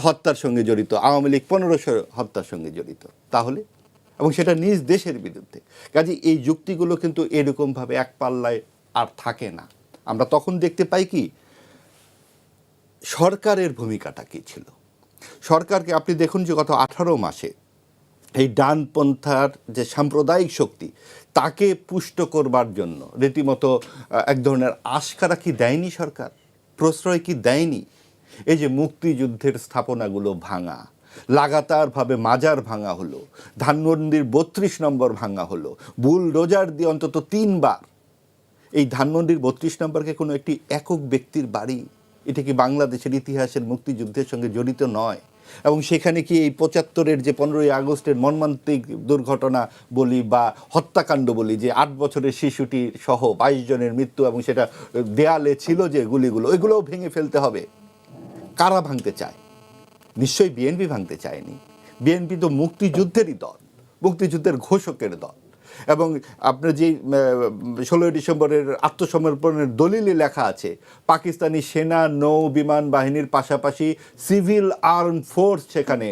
হত্যার সঙ্গে জড়িত, আওয়ামী লীগ 1500 হত্যার সঙ্গে জড়িত, তাহলে, এবং সেটা নিজ দেশের বিরুদ্ধে। কাজে এই যুক্তিগুলো কিন্তু এরকমভাবে এক পাল্লায় আর থাকে না। আমরা তখন দেখতে পাই কি সরকারের ভূমিকাটা কী ছিল। সরকারকে আপনি দেখুন যে গত 18 মাসে এই ডানপন্থার যে সাম্প্রদায়িক শক্তি, তাকে পুষ্ট করবার জন্য রীতিমতো এক ধরনের আশকারা কি দেয়নি সরকার? প্রশ্রয় কি দেয়নি? এই যে মুক্তিযুদ্ধের স্থাপনাগুলো ভাঙা, লাগাতারভাবে মাজার ভাঙা হলো, ধানমন্ডির 32 নম্বর ভাঙা হলো, বুলডোজার দিয়ে অন্তত 3 বার। এই ধানমন্ডির 32 নম্বরকে কোনো একটি একক ব্যক্তির বাড়ি? এটা কি বাংলাদেশের ইতিহাসের মুক্তিযুদ্ধের সঙ্গে জড়িত নয়? এবং সেখানে কি এই 75-এর যে 15ই আগস্টের মর্মান্তিক দুর্ঘটনা বলি বা হত্যাকাণ্ড বলি, যে 8 বছরের শিশুটি সহ 22 জনের মৃত্যু এবং সেটা দেয়ালে ছিল যে গুলিগুলো, ওইগুলোও ভেঙে ফেলতে হবে? কারা ভাঙতে চায়? নিশ্চয়ই বিএনপি ভাঙতে চায়নি। বিএনপি তো মুক্তিযুদ্ধেরই দল, মুক্তিযুদ্ধের ঘোষকের দল। এবং আপনার যে 16 ডিসেম্বরের আত্মসমর্পণের দলিলে লেখা আছে, পাকিস্তানি সেনা নৌ বিমান বাহিনীর পাশাপাশি সিভিল আর্ম ফোর্স সেখানে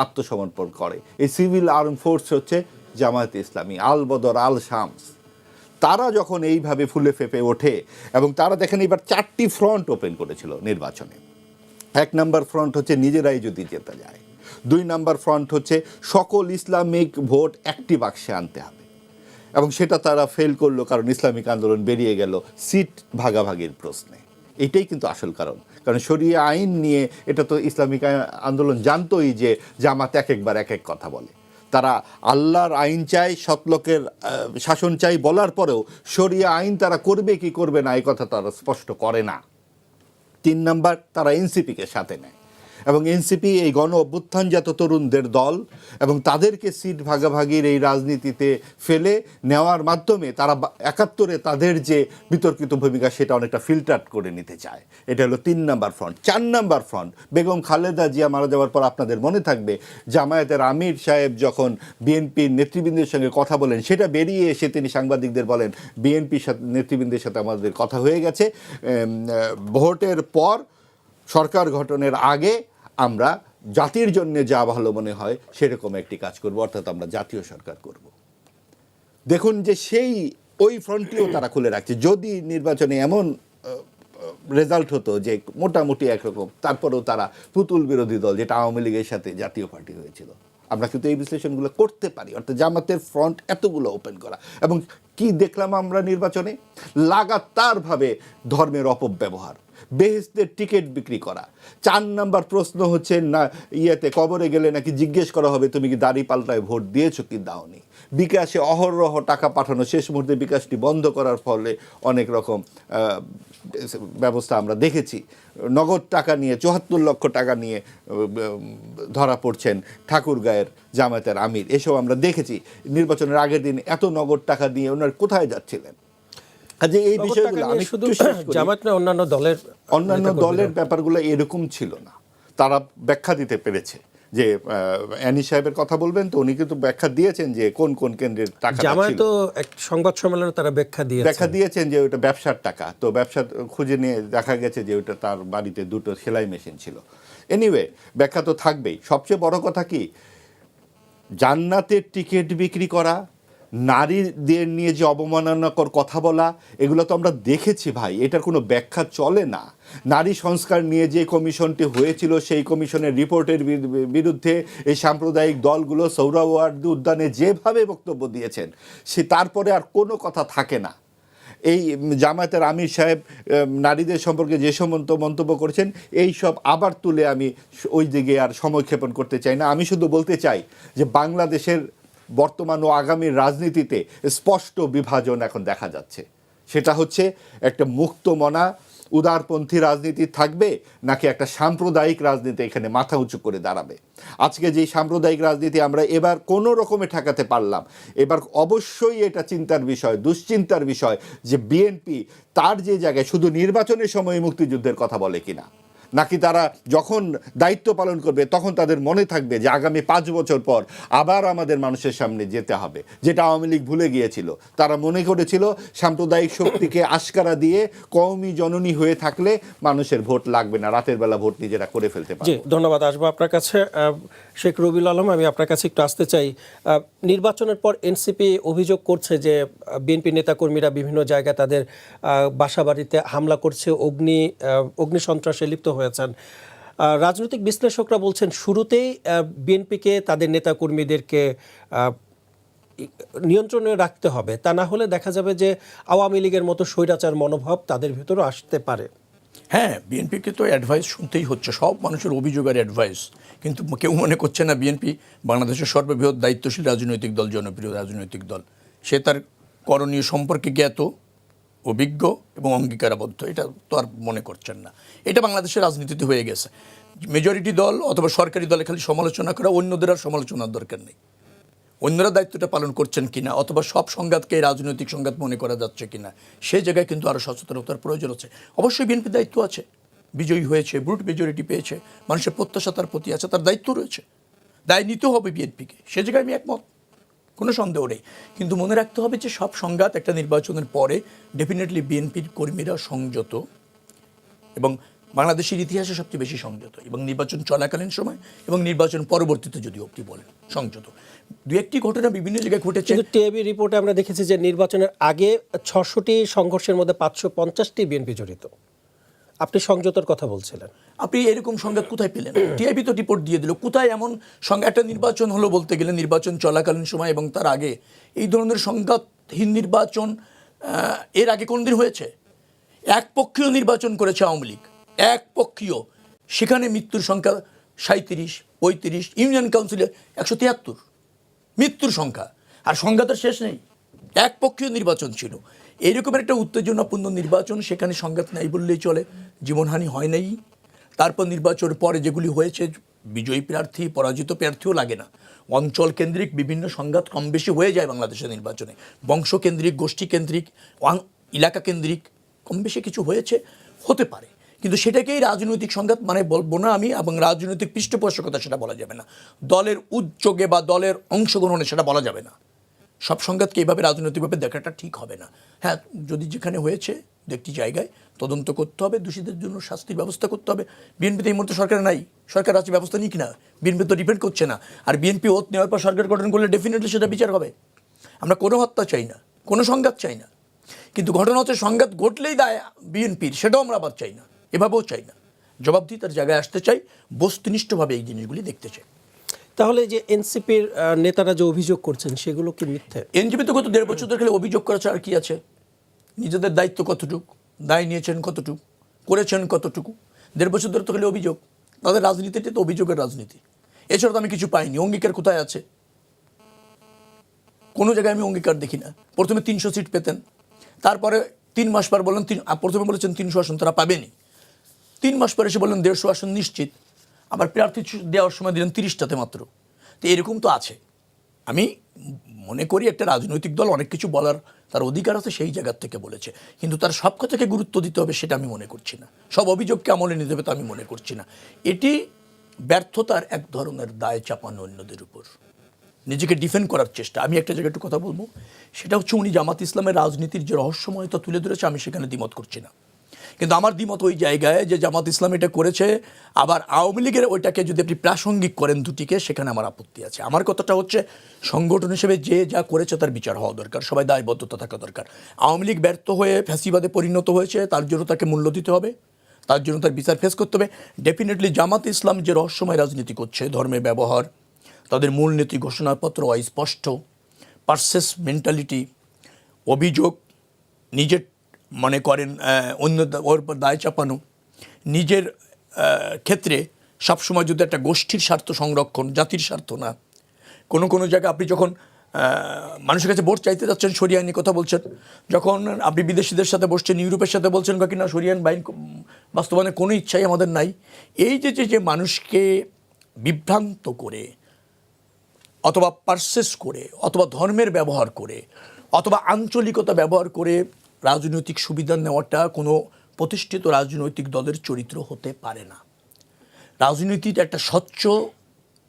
আত্মসমর্পণ করে। এই সিভিল আর্ম ফোর্স হচ্ছে জামায়াতে ইসলামী, আল বদর, আল শামস। তারা যখন এইভাবে ফুলে ফেপে ওঠে, এবং তারা দেখেন এবার 4টি ফ্রন্ট ওপেন করেছিল নির্বাচনে। 1 নম্বর ফ্রন্ট হচ্ছে নিজেরাই যদি জেতা যায়। 2 নম্বর ফ্রন্ট হচ্ছে সকল ইসলামিক ভোট একটি বাক্সে আনতে হবে, এবং সেটা তারা ফেল করলো, কারণ ইসলামিক আন্দোলন বেরিয়ে গেল সিট ভাগাভাগির প্রশ্নে। এটাই কিন্তু আসল কারণ, কারণ শরিয়া আইন নিয়ে এটা তো ইসলামিক আন্দোলন জানতোই যে জামাত একবার এক এক কথা বলে। তারা আল্লাহর আইন চাই, সৎলোকের শাসন চাই বলার পরেও শরিয়া আইন তারা করবে কি করবে না এই কথা তারা স্পষ্ট করে না। 3 নম্বর, তারা এনসিপিকে সাথে নেয়, এবং এনসিপি এই গণ অভ্যুত্থানজাত তরুণদের দল, এবং তাদেরকে সিট ভাগাভাগির এই রাজনীতিতে ফেলে নেওয়ার মাধ্যমে তারা 71-এ তাদের যে বিতর্কিত ভূমিকা সেটা অনেকটা ফিল্টার করে নিতে চায়। এটা হলো 3 নম্বর ফ্রন্ট। 4 নম্বর ফ্রন্ট, বেগম খালেদা জিয়া মারা যাওয়ার পর আপনাদের মনে থাকবে জামায়াতের আমির সাহেব যখন বিএনপির নেতৃবৃন্দের সঙ্গে কথা বলেন, সেটা বেরিয়ে এসে তিনি সাংবাদিকদের বলেন বিএনপির সাথে নেতৃবৃন্দের সাথে আমাদের কথা হয়ে গেছে, ভোটের পর সরকার গঠনের আগে আমরা জাতির জন্য যা ভালো মনে হয় সেরকম একটি কাজ করব, অর্থাৎ আমরা জাতীয় সরকার করব। দেখুন যে সেই ওই ফ্রন্টটিও তারা খুলে রাখছে। যদি নির্বাচনে এমন রেজাল্ট হতো যে মোটামুটি একরকম, তারপরেও তারা পুতুল বিরোধী দল, যেটা আওয়ামী লীগের সাথে জাতীয় পার্টি হয়েছিল। আমরা কিন্তু এই বিশ্লেষণগুলো করতে পারি, অর্থাৎ জামাতের ফ্রন্ট এতগুলো ওপেন করা। এবং কি দেখলাম আমরা নির্বাচনে? লাগাতারভাবে ধর্মের অপব্যবহার, বেহেশতের টিকিট বিক্রি করা। 4 নম্বর প্রশ্ন হচ্ছে না, কবরে গেলে নাকি জিজ্ঞেস করা হবে তুমি কি দাড়ি পাল্টায় ভোট দিয়েছো কি দাওনি। বিকাশে অহরহ টাকা পাঠানো, শেষ মুহূর্তে বিকাশটি বন্ধ করার ফলে অনেক রকম ব্যবস্থা আমরা দেখেছি। নগদ টাকা নিয়ে 74 লক্ষ টাকা নিয়ে ধরা পড়ছেন ঠাকুরগাঁয়ের জামায়াতের আমির, এসব আমরা দেখেছি। নির্বাচনের আগের দিন এত নগদ টাকা দিয়ে ওনারা কোথায় যাচ্ছিলেন? কাজে এই বিষয়গুলো আমি শুধু জামায়াত না, অন্যান্য দলের ব্যাপারগুলো এরকম ছিল না। তারা ব্যাখ্যা দিতে পেরেছে যে অ্যানি সাহেবের কথা বলবেন, তো উনি কিন্তু ব্যাখ্যা দিয়েছেন যে কোন কোন কেন্দ্রের টাকা জামায়াত তো এক সংবাদ সম্মেলনে তারা ব্যাখ্যা দিয়েছেন যে ওটা ব্যবসার টাকা। তো ব্যবসা খুঁজে নিয়ে দেখা গেছে যে ওটা তার বাড়িতে 2টো সেলাই মেশিন ছিল। এনিওয়ে, ব্যাখ্যা তো থাকবেই। সবচেয়ে বড় কথা কি, জান্নাতের টিকিট বিক্রি করা, নারীদের নিয়ে যে অবমাননাকর কথা বলা, এগুলো তো আমরা দেখেছি ভাই, এটার কোনো ব্যাখ্যা চলে না। নারী সংস্কার নিয়ে যে কমিশনটি হয়েছিল, সেই কমিশনের রিপোর্টের বিরুদ্ধে এই সাম্প্রদায়িক দলগুলো সোহরাওয়ার্দী উদ্যানে যেভাবে বক্তব্য দিয়েছেন, সে তারপরে আর কোনো কথা থাকে না। এই জামায়াতের আমির সাহেব নারীদের সম্পর্কে যে সমস্ত মন্তব্য করেছেন, এই সব আবার তুলে আমি ওই দিকে আর সময়ক্ষেপণ করতে চাই না। আমি শুধু বলতে চাই যে বাংলাদেশের বর্তমান ও আগামীর রাজনীতিতে স্পষ্ট বিভাজন এখন দেখা যাচ্ছে। সেটা হচ্ছে একটা মুক্তমনা উদারপন্থী রাজনীতি থাকবে, নাকি একটা সাম্প্রদায়িক রাজনীতি এখানে মাথা উঁচু করে দাঁড়াবে। আজকে যে সাম্প্রদায়িক রাজনীতি আমরা এবার কোনো রকমে ঠেকাতে পারলাম, এবার অবশ্যই এটা চিন্তার বিষয়, দুশ্চিন্তার বিষয় যে বিএনপি তার যে জায়গায় শুধু নির্বাচনের সময় মুক্তিযুদ্ধের কথা বলে কিনা, নাকি তারা যখন দায়িত্ব পালন করবে তখন তাদের মনে থাকবে যে আগামী 5 বছর পর আবার আমাদের মানুষের সামনে যেতে হবে, যেটা আওয়ামী লীগ ভুলে গিয়েছিল। তারা মনে করেছিল সাম্প্রদায়িক শক্তিকে আশকারা দিয়ে কওমি জননী হয়ে থাকলে মানুষের ভোট লাগবে না, রাতের বেলা ভোট নিজেরা করে ফেলতে পারবে। ধন্যবাদ। আসবো আপনার কাছে শেখ রবিউল আলম, আমি আপনার কাছে একটু আসতে চাই। নির্বাচনের পর এনসিপি অভিযোগ করছে যে বিএনপি নেতাকর্মীরা বিভিন্ন জায়গায় তাদের বাসাবাড়িতে হামলা করছে, অগ্নি সন্ত্রাসে লিপ্ত হয়েছেন। রাজনৈতিক বিশ্লেষকরা বলছেন শুরুতেই বিএনপিকে তাদের নেতাকর্মীদেরকে নিয়ন্ত্রণে রাখতে হবে, তা না হলে দেখা যাবে যে আওয়ামী লীগের মতো স্বৈরাচার মনোভাব তাদের ভিতরে আসতে পারে। হ্যাঁ, বিএনপিকে তো অ্যাডভাইস শুনতেই হচ্ছে, সব মানুষের অভিযোগ আর অ্যাডভাইস। কিন্তু কেউ মনে করছে না বিএনপি বাংলাদেশের সর্ববৃহৎ দায়িত্বশীল রাজনৈতিক দল, জনপ্রিয় রাজনৈতিক দল। সে তার করণীয় সম্পর্কে জ্ঞাত, অভিজ্ঞ এবং অঙ্গীকারাবদ্ধ, এটা তো আর মনে করছেন না। এটা বাংলাদেশের রাজনীতিতে হয়ে গেছে। মেজরিটি দল অথবা সরকারি দলে খালি সমালোচনা করা, অন্যদের আর সমালোচনার দরকার নেই। অন্যরা দায়িত্বটা পালন করছেন কিনা, অথবা সব সংঘাতকে রাজনৈতিক সংঘাত মনে করা যাচ্ছে কিনা, সেই জায়গায় কিন্তু আরও সচেতনতার প্রয়োজন আছে। অবশ্যই বিএনপির দায়িত্ব আছে, বিজয়ী হয়েছে, ব্রুট মেজরিটি পেয়েছে, মানুষের প্রত্যাশা তার প্রতি আছে, তার দায়িত্ব রয়েছে, দায় নিতে হবে বিএনপিকে, সে জায়গায় আমি একমত, কোনো সন্দেহ নেই। কিন্তু মনে রাখতে হবে যে সব সংঘাত একটা নির্বাচনের পরে ডেফিনেটলি বিএনপির কর্মীরা সংযত, এবং বাংলাদেশের ইতিহাসে সবচেয়ে বেশি সংযত, এবং নির্বাচন চলাকালীন সময় এবং নির্বাচন পরবর্তীতে যদি আপনি বলেন সংযত। দু একটি ঘটনা বিভিন্ন জায়গায় ঘটেছে। কিন্তু টিআইবি রিপোর্টে আমরা দেখেছি যে নির্বাচনের আগে 600টি সংঘর্ষের মধ্যে 550টি বিএনপি জড়িত। আপনি সংযতর কথা বলছিলেন, আপনি এরকম সংঘাত কোথায় পেলেন? টিআইবি তো রিপোর্ট দিয়ে দিল। কোথায় এমন একটা নির্বাচন হলো বলতে গেলে নির্বাচন চলাকালীন সময় এবং তার আগে এই ধরনের সংঘাতহীন নির্বাচন এর আগে কোনদিন হয়েছে? একপক্ষীয় নির্বাচন করেছে আওয়ামী লীগ, একপক্ষীয়, সেখানে মৃত্যুর সংখ্যা 37, 35, ইউনিয়ন কাউন্সিলে 173 মৃত্যুর সংখ্যা, আর সংঘাতের শেষ নেই। একপক্ষীয় নির্বাচন ছিল, এইরকমের একটা উত্তেজনাপূর্ণ নির্বাচন, সেখানে সংঘাত নাই বললেই চলে, জীবনহানি হয় নাই। তারপর নির্বাচনের পরে যেগুলি হয়েছে, বিজয়ী প্রার্থী পরাজিত প্রার্থীও লাগে না, অঞ্চল কেন্দ্রিক বিভিন্ন সংঘাত কম বেশি হয়ে যায় বাংলাদেশের নির্বাচনে, বংশকেন্দ্রিক, গোষ্ঠীকেন্দ্রিক, এলাকা কেন্দ্রিক কম বেশি কিছু হয়েছে, হতে পারে, কিন্তু সেটাকেই রাজনৈতিক সংঘাত মানে বলবো না আমি, এবং রাজনৈতিক পৃষ্ঠপোষকতা সেটা বলা যাবে না, দলের উদ্যোগে বা দলের অংশগ্রহণে সেটা বলা যাবে না। সব সংঘাতকে এইভাবে রাজনৈতিকভাবে দেখাটা ঠিক হবে না। হ্যাঁ, যদি যেখানে হয়েছে একটি জায়গায় তদন্ত করতে হবে, দোষীদের জন্য শাস্তির ব্যবস্থা করতে হবে। বিএনপিতে এই মুহূর্তে সরকার নাই, সরকার আছে, ব্যবস্থা নিক না, বিএনপি তো ডিপেন্ড করছে না। আর বিএনপি ওত নেওয়ার পর সরকার গঠন করলে ডেফিনেটলি সেটা বিচার হবে। আমরা কোনো হত্যা চাই না, কোনো সংঘাত চাই না, কিন্তু ঘটনা হচ্ছে সংঘাত ঘটলেই দায় বিএনপির, সেটাও আমরা আবার চাই না, এভাবেও চাই না। জবাবদিহিতার জায়গায় আসতে চাই, বস্তুনিষ্ঠভাবে এই জিনিসগুলি দেখতে চাই। তাহলে যে এনসিপির নেতারা যে অভিযোগ করছেন সেগুলো কি মিথ্যে? এনজিপি তো গত 1.5 বছর ধরে খালি অভিযোগ করেছে, আর কি আছে? নিজেদের দায়িত্ব কতটুকু, দায় নিয়েছেন কতটুকু, করেছেন কতটুকু? 1.5 বছর ধরে তো খালি অভিযোগ। তাদের রাজনীতিটি তো অভিযোগের রাজনীতি, এছাড়া তো আমি কিছু পাইনি। অঙ্গীকার কোথায় আছে? কোনো জায়গায় আমি অঙ্গীকার দেখি না। প্রথমে 300 সিট পেতেন, তারপরে 3 মাস পর বললেন, প্রথমে বলেছেন 300 আসন তারা পাবেনি, 3 মাস পরে এসে বললেন 150 আসন নিশ্চিত, আবার প্রার্থী দেওয়ার সময় দিলেন 30টাতে মাত্র। তো এরকম তো আছে। আমি মনে করি একটা রাজনৈতিক দল অনেক কিছু বলার তার অধিকার আছে, সেই জায়গার থেকে বলেছে, কিন্তু তার সব কথাকে গুরুত্ব দিতে হবে সেটা আমি মনে করছি না, সব অভিযোগকে আমলে নিতে হবে তা আমি মনে করছি না। এটি ব্যর্থতার এক ধরনের দায় চাপানো অন্যদের উপর, নিজেকে ডিফেন্ড করার চেষ্টা। আমি একটা জায়গায় একটু কথা বলবো, সেটা হচ্ছে উনি জামাত ইসলামের রাজনীতির যে রহস্যময়তা তুলে ধরেছে, আমি সেখানে দ্বিমত করছি না, কিন্তু আমার দ্বিমত ওই জায়গায় যে জামাত ইসলাম এটা করেছে, আবার আওয়ামী লীগের ওইটাকে যদি আপনি প্রাসঙ্গিক করেন দুটিকে, সেখানে আমার আপত্তি আছে। আমার কথাটা হচ্ছে সংগঠন হিসেবে যে যা করেছে তার বিচার হওয়া দরকার, সবাই দায়বদ্ধতা থাকা দরকার। আওয়ামী লীগ ব্যর্থ হয়ে ফ্যাসিবাদে পরিণত হয়েছে, তার জন্য তাকে মূল্য দিতে হবে, তার জন্য তার বিচার ফেস করতে হবে। ডেফিনেটলি জামাত ইসলাম যে রহস্যময় রাজনীতি করছে, ধর্মের ব্যবহার, তাদের মূলনীতি ঘোষণাপত্র অস্পষ্ট, পার্সেস মেন্টালিটি, অভিযোগ নিজের মনে করেন অন্য ওর উপর দায় চাপানো, নিজের ক্ষেত্রে সবসময় যদি একটা গোষ্ঠীর স্বার্থ সংরক্ষণ, জাতির স্বার্থ না। কোনো জায়গায় আপনি যখন মানুষের কাছে ভোট চাইতে যাচ্ছেন, সরিয়ে আইনি কথা বলছেন, যখন আপনি বিদেশিদের সাথে বসছেন, ইউরোপের সাথে বলছেন কি না সরিয়ে আইন বাইন বাস্তবায়নের কোনো ইচ্ছাই আমাদের নাই। এই যে মানুষকে বিভ্রান্ত করে অথবা পারসেস করে অথবা ধর্মের ব্যবহার করে অথবা আঞ্চলিকতা ব্যবহার করে রাজনৈতিক সুবিধা নেওয়াটা কোনো প্রতিষ্ঠিত রাজনৈতিক দলের চরিত্র হতে পারে না। রাজনীতির একটা স্বচ্ছ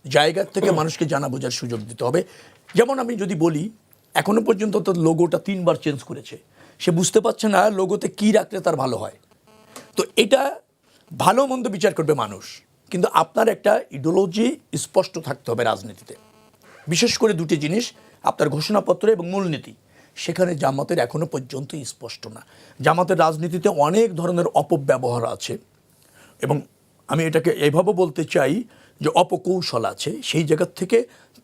জায়গা থেকে মানুষকে জানা বোঝার সুযোগ দিতে হবে। যেমন আমি যদি বলি, এখনো পর্যন্ত তার লোগোটা 3 বার চেঞ্জ করেছে, সে বুঝতে পারছে না লোগোতে কী রাখলে তার ভালো হয়। তো এটা ভালো মন্দ বিচার করবে মানুষ, কিন্তু আপনার একটা ইডিওলজি স্পষ্ট থাকতে হবে রাজনীতিতে, বিশেষ করে দুটি জিনিস, আপনার ঘোষণাপত্র এবং মূলনীতি। সেখানে জামাতের এখনো পর্যন্ত স্পষ্ট না। জামাতের রাজনীতিতে অনেক ধরনের অপব্যবহার আছে, এবং আমি এটাকে এইভাবে বলতে চাই যে অপকৌশল আছে। সেই জায়গার থেকে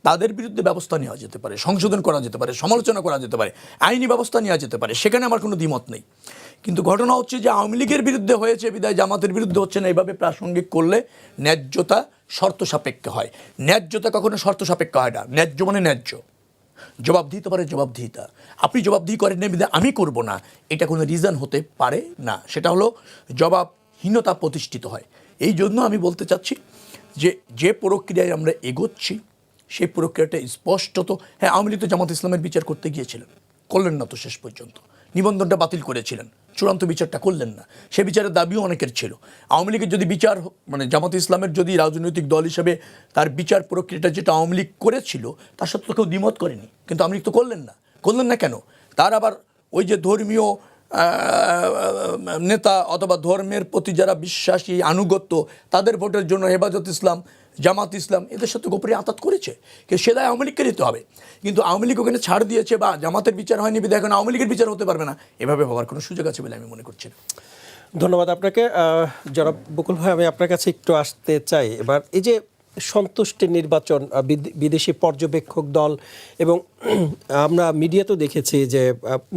তাদের বিরুদ্ধে ব্যবস্থা নেওয়া যেতে পারে, সংশোধন করা যেতে পারে, সমালোচনা করা যেতে পারে, আইনি ব্যবস্থা নেওয়া যেতে পারে, সেখানে আমার কোনো দ্বিমত নেই। কিন্তু ঘটনা হচ্ছে যে আওয়ামী লীগের বিরুদ্ধে হয়েছে বিদায় জামাতের বিরুদ্ধে হচ্ছে না, এইভাবে প্রাসঙ্গিক করলে ন্যায্যতা শর্ত সাপেক্ষে হয়। ন্যায্যতা কখনো শর্ত সাপেক্ষ হয় না। ন্যায্য মানে ন্যায্য, জবাব দিতে পারে জবাবদিহিতা। আপনি জবাবদিহি করেন না বিদায় আমি করব না, এটা কোনো রিজন হতে পারে না। সেটা হলো জবাবহীনতা প্রতিষ্ঠিত হয়। এই জন্য আমি বলতে চাচ্ছি যে প্রক্রিয়ায় আমরা এগোচ্ছি সেই প্রক্রিয়াটা স্পষ্টত, হ্যাঁ আওয়ামী লীগ তো জামাত ইসলামের বিচার করতে গিয়েছিলেন, করলেন না তো শেষ পর্যন্ত, নিবন্ধনটা বাতিল করেছিলেন, চূড়ান্ত বিচারটা করলেন না। সে বিচারের দাবিও অনেকের ছিল। আওয়ামী লীগের যদি বিচার মানে জামাত ইসলামের যদি রাজনৈতিক দল হিসেবে তার বিচার প্রক্রিয়াটা যেটা আওয়ামী লীগ করেছিল তার সাথে তো কেউ দ্বিমত করেনি, কিন্তু আওয়ামী লীগ তো করলেন না কেন? তার আবার ওই যে ধর্মীয় নেতা অথবা ধর্মের প্রতি যারা বিশ্বাসী আনুগত্য তাদের ভোটের জন্য হেফাজত ইসলাম, জামাত ইসলাম এদের সাথে গোপনে আঁতাত করেছে, কিন্তু সে দায় আওয়ামী লীগকে নিতে হবে। কিন্তু আওয়ামী লীগ ওখানে ছাড় দিয়েছে বা জামাতের বিচার হয়নি বিধায় এখন আওয়ামী লীগের বিচার হতে পারবে না, এভাবে হওয়ার কোনো সুযোগ আছে বলে আমি মনে করছি না। ধন্যবাদ আপনাকে। জনাব বকুল ভাই, আমি আপনার কাছে একটু আসতে চাই। এবার এই যে সন্তুষ্টি নির্বাচন, বিদেশি পর্যবেক্ষক দল এবং আমরা মিডিয়াতেও দেখেছি যে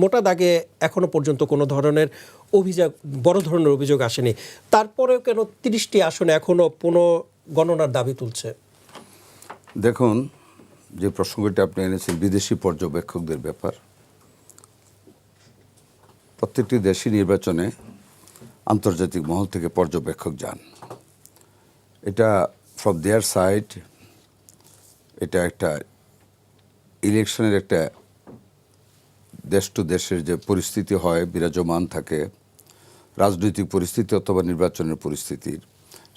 মোটা দাগে এখনো পর্যন্ত কোনো ধরনের অভিযোগ, বড় ধরনের অভিযোগ আসেনি, তারপরেও কেন 30টি আসনে এখনো পুনঃগণনার দাবি তুলছে? দেখুন, যে প্রসঙ্গটি আপনি এনেছেন বিদেশি পর্যবেক্ষকদের ব্যাপার, প্রত্যেকটি দেশি নির্বাচনে আন্তর্জাতিক মহল থেকে পর্যবেক্ষক যান। এটা ফ্রম দেয়ার সাইড, এটা একটা ইলেকশনের একটা দেশ টু দেশের যে পরিস্থিতি হয় বিরাজমান থাকে, রাজনৈতিক পরিস্থিতি অথবা নির্বাচনের পরিস্থিতির,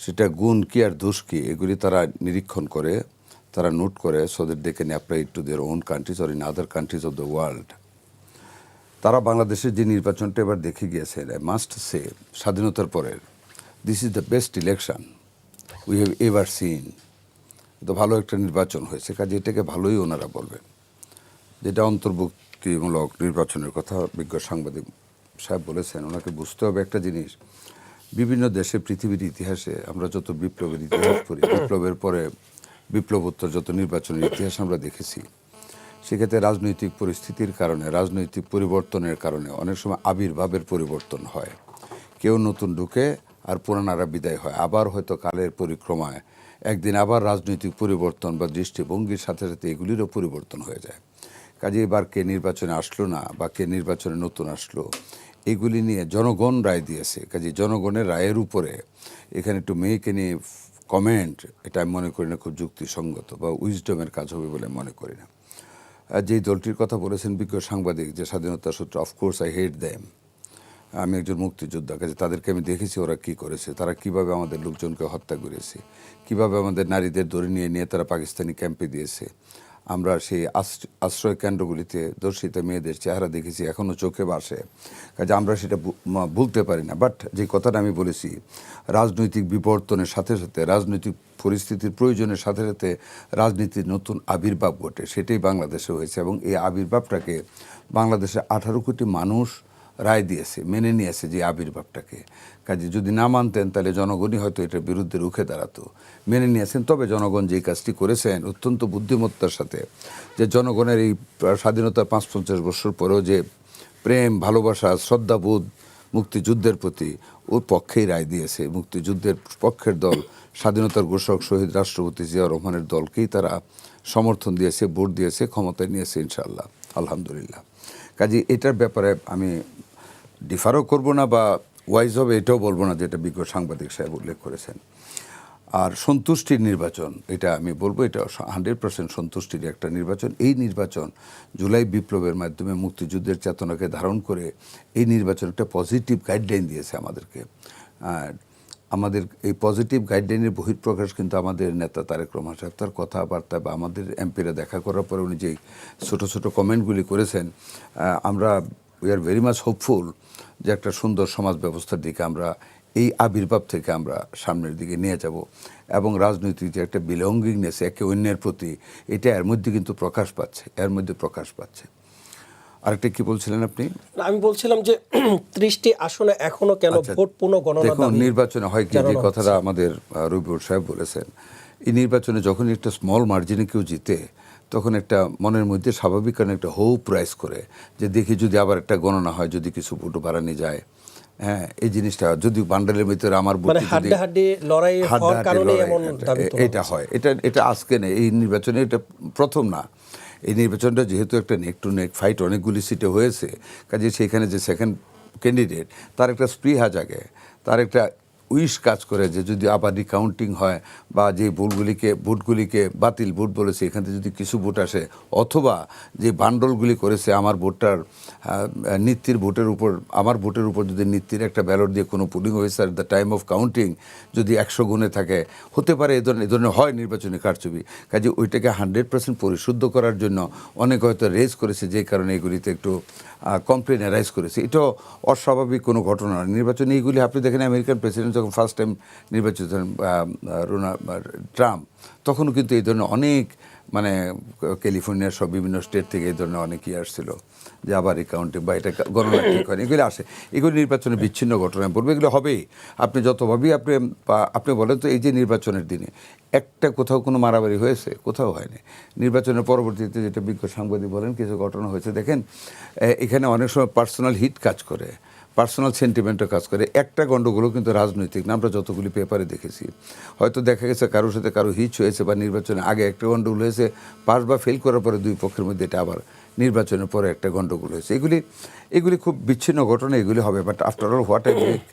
সেটা গুণ কি আর দোষ কি এগুলি তারা নিরীক্ষণ করে, তারা নোট করে, so that they can apply to their own countries or in other countries of the world. তারা বাংলাদেশের যে নির্বাচনটা এবার দেখে গিয়েছেন, আই মাস্ট সে, স্বাধীনতার পরের this is the best election we have ever seen. তো ভালো একটা নির্বাচন হয়েছে, কাজে এটাকে ভালোই ওনারা বলবেন। যেটা অন্তর্ভুক্তিমূলক নির্বাচনের কথা বিজ্ঞ সাংবাদিক সাহেব বলেছেন, ওনাকে বুঝতে হবে একটা জিনিস, বিভিন্ন দেশে পৃথিবীর ইতিহাসে আমরা যত বিপ্লবের ইতিহাস পড়ি, বিপ্লবের পরে বিপ্লবোত্তর যত নির্বাচনের ইতিহাস আমরা দেখেছি, সেক্ষেত্রে রাজনৈতিক পরিস্থিতির কারণে, রাজনৈতিক পরিবর্তনের কারণে অনেক সময় আবির্ভাবের পরিবর্তন হয়। কেউ নতুন ঢুকে আর পুরানারা বিদায় হয়, আবার হয়তো কালের পরিক্রমায় একদিন আবার রাজনৈতিক পরিবর্তন বা দৃষ্টিভঙ্গির সাথে সাথে এগুলিরও পরিবর্তন হয়ে যায়। কাজে এবার কে নির্বাচনে আসলো না বা কে নির্বাচনে নতুন আসলো, এগুলি নিয়ে জনগণ রায় দিয়েছে। কাজে জনগণের রায়ের উপরে এখানে একটু মেয়েকে নিয়ে কমেন্ট, এটা আমি মনে করি না খুব যুক্তিসঙ্গত বা উইজডমের কাজ হবে বলে মনে করি না। আর যেই দলটির কথা বলেছেন বিজ্ঞ সাংবাদিক, যে স্বাধীনতা সূত্র, অফকোর্স আই হেট দেম। আমি একজন মুক্তিযোদ্ধা, কাজে তাদেরকে আমি দেখেছি ওরা কী করেছে, তারা কিভাবে আমাদের লোকজনকে হত্যা করেছে, কিভাবে আমাদের নারীদের ধরে নিয়ে নিয়ে তারা পাকিস্তানি ক্যাম্পে দিয়েছে। আমরা সেই আশ্রয় কেন্দ্রগুলিতে ধর্ষিত মেয়েদের চেহারা দেখেছি, এখনও চোখে ভাসে। কাজে আমরা সেটা ভুলতে পারি না। বাট যে কথাটা আমি বলেছি, রাজনৈতিক বিবর্তনের সাথে সাথে, রাজনৈতিক পরিস্থিতির প্রয়োজনের সাথে সাথে রাজনীতির নতুন আবির্ভাব ঘটে, সেটাই বাংলাদেশে হয়েছে। এবং এই আবির্ভাবটাকে বাংলাদেশে 18 কোটি মানুষ রায় দিয়েছে, মেনে নিয়েছে যে আবির্ভাবটাকে। কাজে যদি না মানতেন তাহলে জনগণই হয়তো এটার বিরুদ্ধে রুখে দাঁড়াতো। মেনে নিয়েছেন, তবে জনগণ যেই কাজটি করেছেন অত্যন্ত বুদ্ধিমত্তার সাথে, যে জনগণের এই স্বাধীনতার 55 বছর পরেও যে প্রেম, ভালোবাসা, শ্রদ্ধাবোধ মুক্তিযুদ্ধের প্রতি, ওর পক্ষেই রায় দিয়েছে। মুক্তিযুদ্ধের পক্ষের দল, স্বাধীনতার ঘোষক শহীদ রাষ্ট্রপতি জিয়াউর রহমানের দলকেই তারা সমর্থন দিয়েছে, ভোট দিয়েছে, ক্ষমতায় নিয়েছে ইনশাআল্লাহ, আলহামদুলিল্লাহ। কাজে এটার ব্যাপারে আমি ডিফারও করব না বা ওয়াইজ হবে এটাও বলবো না, যেটা বিজ্ঞ সাংবাদিক সাহেব উল্লেখ করেছেন। আর সন্তুষ্টির নির্বাচন, এটা আমি বলবো এটা 100% সন্তুষ্টির একটা নির্বাচন। এই নির্বাচন জুলাই বিপ্লবের মাধ্যমে মুক্তিযুদ্ধের চেতনাকে ধারণ করে এই নির্বাচন একটা পজিটিভ গাইডলাইন দিয়েছে আমাদেরকে। আর আমাদের এই পজিটিভ গাইডলাইনের বহিঃপ্রকাশ কিন্তু আমাদের নেতা তারেক রহমান সাহেব তার কথাবার্তা বা আমাদের এমপিরা দেখা করার পরে উনি যেই ছোটো ছোটো কমেন্টগুলি করেছেন, আমরা we are very much hopeful যে একটা সুন্দর সমাজ ব্যবস্থার দিকে আমরা এই আবির্ভাব থেকে আমরা সামনের দিকে নিয়ে যাব। এবং রাজনৈতিক যে একটা বিলঙ্গিংনেস একে অন্যের প্রতি, এটা এর মধ্যে কিন্তু প্রকাশ পাচ্ছে। আরেকটা কি বলছিলেন আপনি? আমি বলছিলাম যে 30টি আসনে এখনো কেন ভোট পুনঃগণনা? দেখুন, নির্বাচনে হয় কি, যে কথাটা আমাদের রবিউল সাহেব বলেছেন, এই নির্বাচনে যখন একটা স্মল মার্জিনে কেউ জিতে, তখন একটা মনের মধ্যে স্বাভাবিক কারণে একটা হোপ রাইজ করে, যে দেখি যদি আবার একটা গণনা হয়, যদি কিছু ভোট বাড়ানো যায়। হ্যাঁ, এই জিনিসটা যদি বান্ডেলের ভিতরে আমার হাড্ডাহাড্ডি লড়াই হওয়ার কারণে এমন দাবি এটা হয়। এটা আজকে নেই, এই নির্বাচনে এটা প্রথম না। এই নির্বাচনটা যেহেতু একটা নেক টু নেক ফাইট অনেকগুলি সিটে হয়েছে, কাজে সেখানে যে সেকেন্ড ক্যান্ডিডেট, তার একটা স্পৃহা জাগে, তার একটা উইশ কাজ করে যে যদি আবার রিকাউন্টিং হয় বা যে ভোটগুলিকে বাতিল ভোট বলেছে এখান থেকে যদি কিছু ভোট আসে, অথবা যে বান্ডলগুলি করেছে আমার ভোটটার নীতির ভোটের উপর, আমার ভোটের উপর যদি নীতির একটা ব্যালট দিয়ে কোনো polling officer the time of counting যদি 100 গুণে থাকে, হতে পারে এই ধরনের হয় নির্বাচনী কারচুপি। কাজে ওইটাকে 100% পরিশুদ্ধ করার জন্য অনেক হয়তো রেজ করেছে, যে কারণে এগুলিতে একটু কমপ্লেন রাইজ করেছে। এটাও অস্বাভাবিক কোনো ঘটনা নয়। নির্বাচনে এইগুলি আপনি দেখেন আমেরিকান প্রেসিডেন্ট যখন ফার্স্ট টাইম নির্বাচিত হন ট্রাম্প, তখনও কিন্তু এই ধরনের অনেক মানে ক্যালিফোর্নিয়ার সব বিভিন্ন স্টেট থেকে এই ধরনের অনেকেই আসছিল যে আবার রিকাউন্টিং বা এটা গণনা ঠিক হয়, এগুলি আসে। এগুলি নির্বাচনে বিচ্ছিন্ন ঘটনায় পড়বে, এগুলো হবেই। আপনি যতভাবেই আপনি বলেন তো এই যে নির্বাচনের দিনে একটা কোথাও কোনো মারামারি হয়েছে? কোথাও হয়নি। নির্বাচনের পরবর্তীতে যেটা বিজ্ঞ সাংবাদিক বলেন কিছু ঘটনা হয়েছে। দেখেন এখানে অনেক সময় পার্সোনাল হিট কাজ করে, পার্সোনাল সেন্টিমেন্টও কাজ করে। একটা গণ্ডগোলও কিন্তু রাজনৈতিক না, আমরা যতগুলি পেপারে দেখেছি। হয়তো দেখা গেছে কারোর সাথে কারো হিচ হয়েছে বা নির্বাচনে আগে একটা গণ্ডগোল হয়েছে, পাস বা ফেল করার পরে দুই পক্ষের মধ্যে এটা আবার নির্বাচনের পরে একটা গণ্ডগোল হয়েছে। এগুলি খুব বিচ্ছিন্ন ঘটনা, এগুলি হবে। But after all what I make,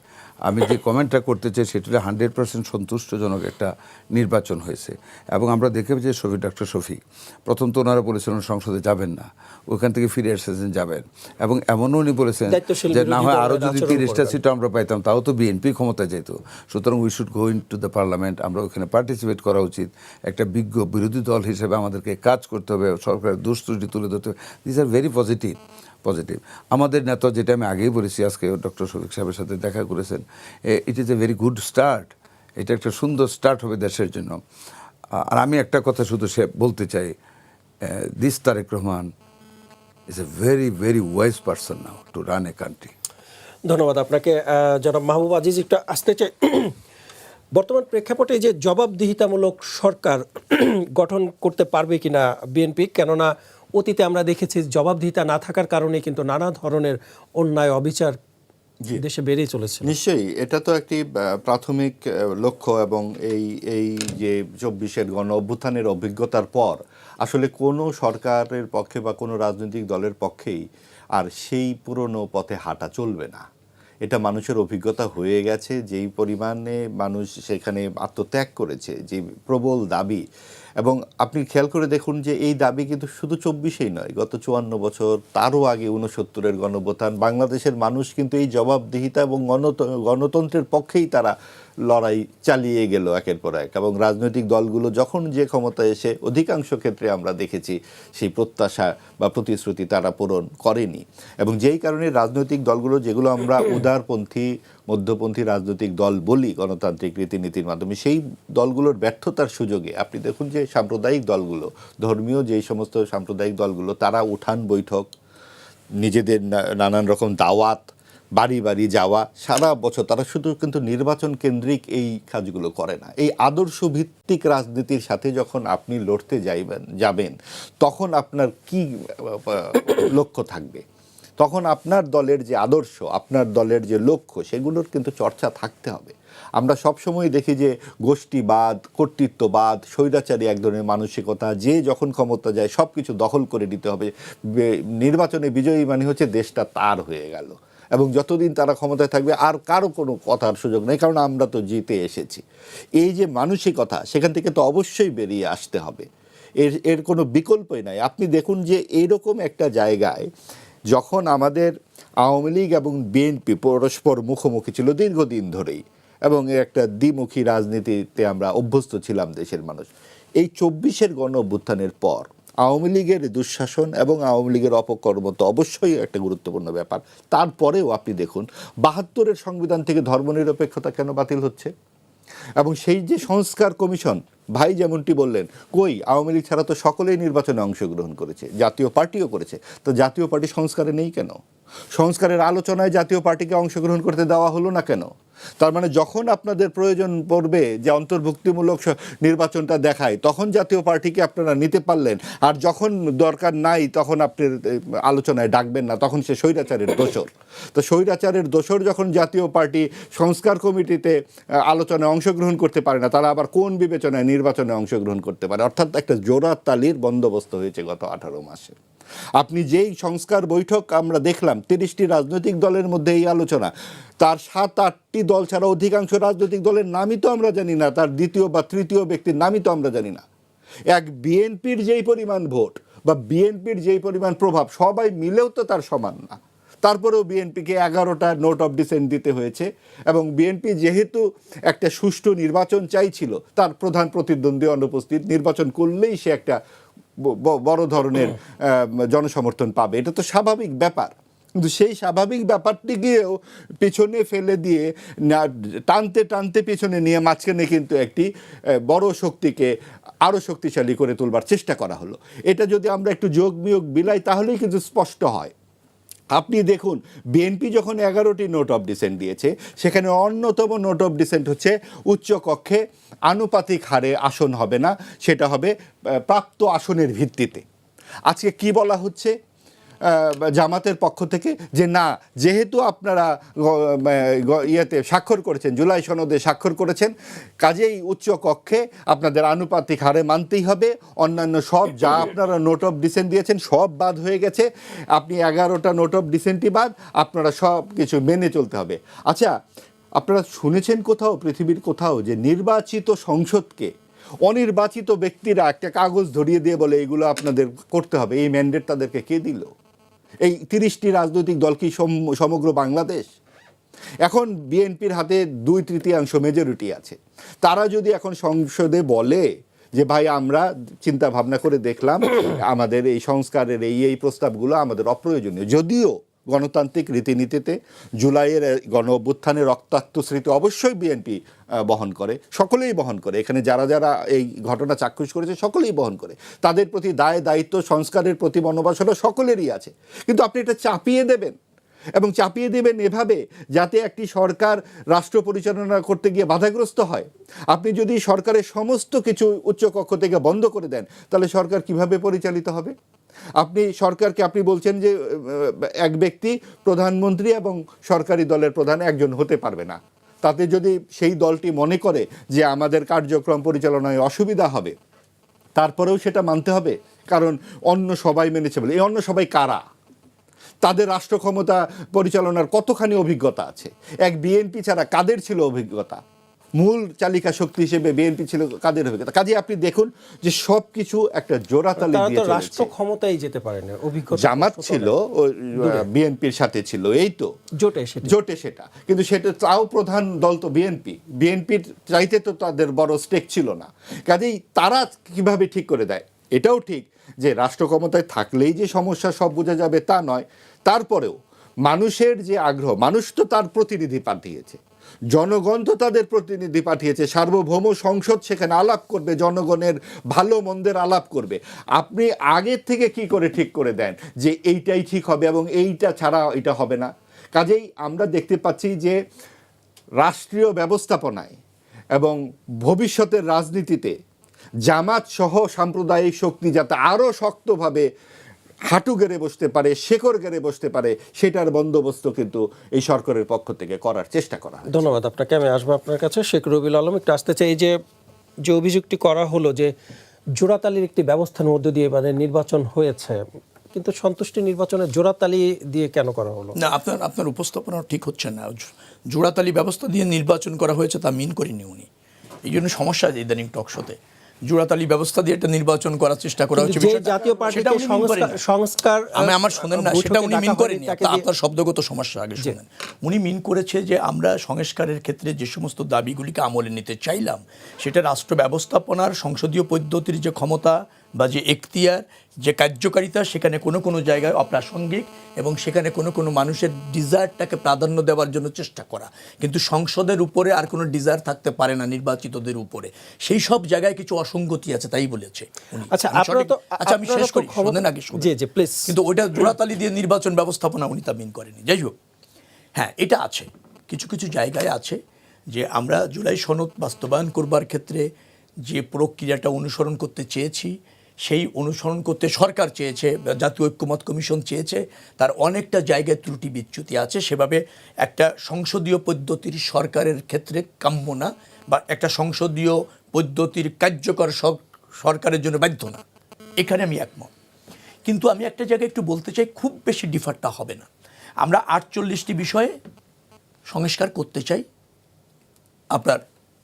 আমি যে কমেন্টটা করতে চাই সেটা 100% সন্তুষ্টজনক একটা নির্বাচন হয়েছে। এবং আমরা দেখেছি যে ডক্টর শফিক প্রথম তো ওনারা বলেছিলেন সংসদে যাবেন না, ওখান থেকে ফিরে এসেছেন যাবেন, এবং এমনও উনি বলেছেন যে না হয় আরও যদি 30টা সিটও আমরা পাইতাম তাও তো বিএনপি ক্ষমতায় যেত, সুতরাং we should go in to the parliament, আমরা ওখানে পার্টিসিপেট করা উচিত। একটা বিজ্ঞ বিরোধী দল হিসেবে আমাদেরকে কাজ করতে হবে, সরকারের দোষ ত্রুটি তুলে ধরতে হবে। This are very positive. আমাদের নেতা, যেটা আমি আগেই বলেছি, আজকে ডক্টর শফিক সাহেবের সাথে দেখা করেছেন, it is a very good start. এটা একটা সুন্দর স্টার্ট হবে দেশের জন্য। আর আমি একটা কথা শুধু বলতে চাই, this Tarique Rahman is a very very wise person now to run a country. ধন্যবাদ আপনাকে। জনাব মাহবুব আজিজ, একটু আসতে চাই বর্তমান প্রেক্ষাপটে যে জবাবদিহিতামূলক সরকার গঠন করতে পারবে কিনা বিএনপি, কেননা অতীতে আমরা দেখেছি জবাবদিহিতা না থাকার কারণে কিন্তু নানা ধরনের অন্যায় অবিচার দেশে বেড়েই চলেছে। নিশ্চয়ই এটা তো একটি প্রাথমিক লক্ষ্য, এবং এই যে 24-এর গণ অভ্যুত্থানের অভিজ্ঞতার পর আসলে কোনো সরকারের পক্ষে বা কোনো রাজনৈতিক দলের পক্ষেই আর সেই পুরনো পথে হাঁটা চলবে না। এটা মানুষের অভিজ্ঞতা হয়ে গেছে। যেই পরিমাণে মানুষ সেখানে আত্মত্যাগ করেছে, যে প্রবল দাবি, এবং আপনি খেয়াল করে দেখুন যে এই দাবি কিন্তু শুধু 24-এই নয়, গত 54 বছর, তারও আগে 69-এর গণঅভ্যুত্থান, বাংলাদেশের মানুষ কিন্তু এই জবাবদিহিতা এবং গণতন্ত্রের পক্ষেই তারা লড়াই চালিয়ে গেল একের পর এক। এবং রাজনৈতিক দলগুলো যখন যে ক্ষমতায় এসে অধিকাংশ ক্ষেত্রে আমরা দেখেছি সেই প্রত্যাশা বা প্রতিশ্রুতি তারা পূরণ করেনি। এবং যেই কারণে রাজনৈতিক দলগুলো, যেগুলো আমরা উদারপন্থী মধ্যপন্থী রাজনৈতিক দল বলি গণতান্ত্রিক রীতিনীতির মাধ্যমে, সেই দলগুলোর ব্যর্থতার সুযোগে আপনি দেখুন যে সাম্প্রদায়িক দলগুলো, ধর্মীয় যেই সমস্ত সাম্প্রদায়িক দলগুলো, তারা উঠান বৈঠক, নিজেদের নানান রকম দাওয়াত, বাড়ি বাড়ি যাওয়া, সারা বছর তারা শুধু কিন্তু নির্বাচন কেন্দ্রিক এই কাজগুলো করে না। এই আদর্শ ভিত্তিক রাজনীতির সাথে যখন আপনি লড়তে যাবেন, তখন আপনার কি লক্ষ্য থাকবে? তখন আপনার দলের যে আদর্শ, আপনার দলের যে লক্ষ্য, সেগুলোর কিন্তু চর্চা থাকতে হবে। আমরা সবসময় দেখি যে গোষ্ঠীবাদ, কর্তৃত্ববাদ, স্বৈরাচারী এক ধরনের মানসিকতা, যে যখন ক্ষমতা যায় সব কিছু দখল করে দিতে হবে, নির্বাচনে বিজয়ী মানে হচ্ছে দেশটা তার হয়ে গেল, এবং যতদিন তারা ক্ষমতায় থাকবে আর কারো কোনো কথার সুযোগ নেই, কারণ আমরা তো জিতে এসেছি। এই যে মানসিকতা, সেখান থেকে তো অবশ্যই বেরিয়ে আসতে হবে, এর কোনো বিকল্পই নাই। আপনি দেখুন যে এইরকম একটা জায়গায় যখন আমাদের আওয়ামী লীগ এবং বিএনপি পরস্পর মুখোমুখি ছিল দীর্ঘদিন ধরেই, এবং একটা দ্বিমুখী রাজনীতিতে আমরা অভ্যস্ত ছিলাম দেশের মানুষ, এই 24-এর গণ অভ্যুত্থানের পর আওয়ামী লীগের দুঃশাসন এবং আওয়ামী লীগের অপকর্ম তো অবশ্যই একটা গুরুত্বপূর্ণ ব্যাপার। তারপরেও আপনি দেখুন 72-এর সংবিধান থেকে ধর্মনিরপেক্ষতা কেন বাতিল হচ্ছে, এবং সেই যে সংস্কার কমিশন, ভাই যেমনটি বললেন, কই আওয়ামী লীগ ছাড়া তো সকলেই নির্বাচনে অংশগ্রহণ করেছে, জাতীয় পার্টিও করেছে, তো জাতীয় পার্টি সংস্কারে নেই কেন? সংস্কারের আলোচনায় জাতীয় পার্টিকে অংশগ্রহণ করতে দেওয়া হলো না কেন? তার মানে যখন আপনাদের প্রয়োজন পড়বে যে অন্তর্ভুক্তিমূলক নির্বাচনটা দেখায়, তখন জাতীয় পার্টিকে আপনারা নিতে পারলেন, আর যখন দরকার নাই তখন আপনি আলোচনায় ডাকবেন না, তখন সে স্বৈরাচারের দোসর। তো স্বৈরাচারের দোসর যখন জাতীয় পার্টি সংস্কার কমিটিতে আলোচনায় অংশগ্রহণ করতে পারে না, তারা আবার কোন বিবেচনায় নির্বাচনে অংশগ্রহণ করতে পারে? অর্থাৎ একটা জোড়া তালির বন্দোবস্ত হয়েছে গত 18 মাসে। আপনি যেই সংস্কার বৈঠক আমরা দেখলাম 30টি রাজনৈতিক দলের মধ্যে এই আলোচনা, তার 7-8টি দল ছাড়া অধিকাংশ রাজনৈতিক দলের নামই তো আমরা জানি না, তার দ্বিতীয় বা তৃতীয় ব্যক্তির নামই তো আমরা জানি না। এক বিএনপির যেই পরিমাণ ভোট বা বিএনপির যেই পরিমাণ প্রভাব, সবাই মিলেও তো তার সমান না। তারপরেও বিএনপিকে 11টা নোট অফ ডিসেন্ট দিতে হয়েছে, এবং বিএনপি যেহেতু একটা সুষ্ঠু নির্বাচন চাইছিল, তার প্রধান প্রতিদ্বন্দ্বী অনুপস্থিত, নির্বাচন করলেই সে একটা বড় ধরনের জনসমর্থন পাবে, এটা তো স্বাভাবিক ব্যাপার। কিন্তু সেই স্বাভাবিক ব্যাপারটিকেও পেছনে ফেলে দিয়ে টানতে টানতে পেছনে নিয়ে মাঝখানে কিন্তু একটি বড় শক্তিকে আরও শক্তিশালী করে তুলবার চেষ্টা করা হলো। এটা যদি আমরা একটু যোগ বিয়োগ বিলাই তাহলেই কিন্তু স্পষ্ট হয়। আপনি দেখুন, বিএনপি যখন 11টি নোট অফ ডিসেন্ট দিয়েছে, সেখানে অন্যতম নোট অফ ডিসেন্ট হচ্ছে উচ্চ কক্ষে আনুপাতিক হারে আসন হবে না, সেটা হবে প্রাপ্ত আসনের ভিত্তিতে। আজকে কি বলা হচ্ছে জামাতের পক্ষ থেকে, যে না, যেহেতু আপনারা ইয়েতে স্বাক্ষর করেছেন, জুলাই সনদে স্বাক্ষর করেছেন, কাজেই উচ্চ কক্ষে আপনাদের আনুপাতিক হারে মানতেই হবে, অন্যান্য সব যা আপনারা নোট অফ ডিসেন্ট দিয়েছেন সব বাদ হয়ে গেছে, আপনি 11টা নোট অফ ডিসেন্টই বাদ, আপনারা সব কিছু মেনে চলতে হবে। আচ্ছা, আপনারা শুনেছেন কোথাও, পৃথিবীর কোথাও, যে নির্বাচিত সংসদকে অনির্বাচিত ব্যক্তিরা একটা কাগজ ধরিয়ে দিয়ে বলে এগুলো আপনাদের করতে হবে? এই ম্যান্ডেট তাদেরকে কে দিল? এই 30টি রাজনৈতিক দল কি সমগ্র বাংলাদেশ? এখন বিএনপির হাতে 2/3 মেজরিটি আছে। তারা যদি এখন সংসদে বলে যে ভাই আমরা চিন্তা ভাবনা করে দেখলাম, আমাদের এই সংস্কারের এই প্রস্তাবগুলো আমাদের অপ্রয়োজনীয়, যদিও গণতান্ত্রিক রীতিনীতিতে জুলাইয়ের গণ অভ্যুত্থানের রক্তাক্ত স্মৃতি অবশ্যই বিএনপি বহন করে, সকলেই বহন করে, এখানে যারা যারা এই ঘটনা চাক্ষুষ করেছে সকলেই বহন করে, তাদের প্রতি দায় দায়িত্ব, সংস্কারের প্রতি মনোবাসনা সকলেরই আছে। কিন্তু আপনি এটা চাপিয়ে দেবেন, এবং চাপিয়ে দেবেন এভাবে যাতে একটি সরকার রাষ্ট্র পরিচালনা করতে গিয়ে বাধাগ্রস্ত হয়। আপনি যদি সরকারের সমস্ত কিছু উচ্চকক্ষ থেকে বন্ধ করে দেন, তাহলে সরকার কিভাবে পরিচালিত হবে? আপনি সরকারকে আপনি বলছেন যে এক ব্যক্তি প্রধানমন্ত্রী এবং সরকারি দলের প্রধান একজন হতে পারবে না। তাতে যদি সেই দলটি মনে করে যে আমাদের কার্যক্রম পরিচালনায় অসুবিধা হবে, তারপরেও সেটা মানতে হবে, কারণ অন্য সবাই মেনেছে বলে। এই অন্য সবাই কারা? তাদের রাষ্ট্র ক্ষমতা পরিচালনার কতখানি অভিজ্ঞতা আছে? এক বিএনপি ছাড়া কাদের ছিল অভিজ্ঞতা? মূল চালিকা শক্তি হিসেবে বিএনপি ছিল কাদের অভিজ্ঞতা? কাজে আপনি দেখুন যে সব কিছু একটা জোড়াতালি দিয়ে চলেছে। রাষ্ট্র ক্ষমতায় যেতে পারে না, অভিজ্ঞতা জামাত ছিল, বিএনপির সাথে ছিল, এই তো জোটে সেটা, কিন্তু সেটা তাও প্রধান দল তো বিএনপির চাইতে তো তাদের বড় স্টেক ছিল না। কাজেই তারা কিভাবে ঠিক করে দেয়? এটাও ঠিক যে রাষ্ট্র ক্ষমতায় থাকলেই যে সমস্যা সব বোঝা যাবে তা নয়, তারপরেও মানুষের যে আগ্রহ, মানুষ তো তার প্রতিনিধি পাঠিয়েছে, জনগণ তো তাদের প্রতিনিধি পাঠিয়েছে, সার্বভৌম সংসদ সেখানে আলাপ করবে, জনগণের ভালো মন্দের আলাপ করবে। আপনি আগের থেকে কি করে ঠিক করে দেন যে এইটাই ঠিক হবে এবং এইটা ছাড়া এটা হবে না? কাজেই আমরা দেখতে পাচ্ছি যে রাষ্ট্রীয় ব্যবস্থাপনায় এবং ভবিষ্যতের রাজনীতিতে জামাত সহ সাম্প্রদায়িক শক্তি যাতে আরও শক্তভাবে হাঁটু গেড়ে বসতে পারে, শেকড় গেড়ে বসতে পারে, সেটার বন্দোবস্ত কিন্তু এই সরকারের পক্ষ থেকে করার চেষ্টা করা হয়। ধন্যবাদ আপনাকে। আমি আসবো আপনার কাছে। শেখ রবিউল আলম, একটু আসতে চাই, যে অভিযোগটি করা হলো যে জোড়াতালির একটি ব্যবস্থার মধ্য দিয়ে মানে নির্বাচন হয়েছে, কিন্তু সন্তুষ্টি নির্বাচনে জোড়াতালি দিয়ে কেন করা হলো? না, আপনার উপস্থাপনা ঠিক হচ্ছে না। জোড়াতালি ব্যবস্থা দিয়ে নির্বাচন করা হয়েছে তা মিন করেনি উনি, এই জন্য সমস্যা ইদানিং টকশোতে। জোড়াতালি ব্যবস্থা দিয়ে একটা নির্বাচন করার চেষ্টা করা হচ্ছে, জাতীয় পার্টিতে সংস্কার আমার শোনেন না, সেটা উনি মিন করেনি। আপনার শব্দগত সমস্যা আগে শুনেন। উনি মিন করেছে যে আমরা সংস্কারের ক্ষেত্রে যে সমস্ত দাবিগুলিকে আমলে নিতে চাইলাম, সেটা রাষ্ট্র ব্যবস্থাপনার সংসদীয় পদ্ধতির যে ক্ষমতা বা যে এখতিয়ার, যে কার্যকারিতা, সেখানে কোনো কোনো জায়গায় অপ্রাসঙ্গিক এবং সেখানে কোনো কোনো মানুষের ডিজায়ারটাকে প্রাধান্য দেওয়ার জন্য চেষ্টা করা। কিন্তু সংসদের উপরে আর কোনো ডিজায়ার থাকতে পারে না নির্বাচিতদের উপরে, সেই সব জায়গায় কিছু অসঙ্গতি আছে, তাই বলেছে। আচ্ছা, আমি শেষ করি, শোনেন আগে। কিন্তু ওইটা জোড়াতালি দিয়ে নির্বাচন ব্যবস্থাপনা উনি তা মিন করেনি। যাই হোক, হ্যাঁ, এটা আছে, কিছু কিছু জায়গায় আছে যে আমরা জুলাই সনদ বাস্তবায়ন করবার ক্ষেত্রে যে প্রক্রিয়াটা অনুসরণ করতে চেয়েছি, সেই অনুসরণ করতে সরকার চেয়েছে, জাতীয় ঐক্যমত কমিশন চেয়েছে, তার অনেকটা জায়গায় ত্রুটি বিচ্যুতি আছে। সেভাবে একটা সংসদীয় পদ্ধতির সরকারের ক্ষেত্রে কাম্য না, বা একটা সংসদীয় পদ্ধতির কার্যকর সরকারের জন্য বাধ্য না, এখানে আমি একমত। কিন্তু আমি একটা জায়গায় একটু বলতে চাই, খুব বেশি ডিফারটা হবে না। আমরা 48টি বিষয়ে সংস্কার করতে চাই আপনার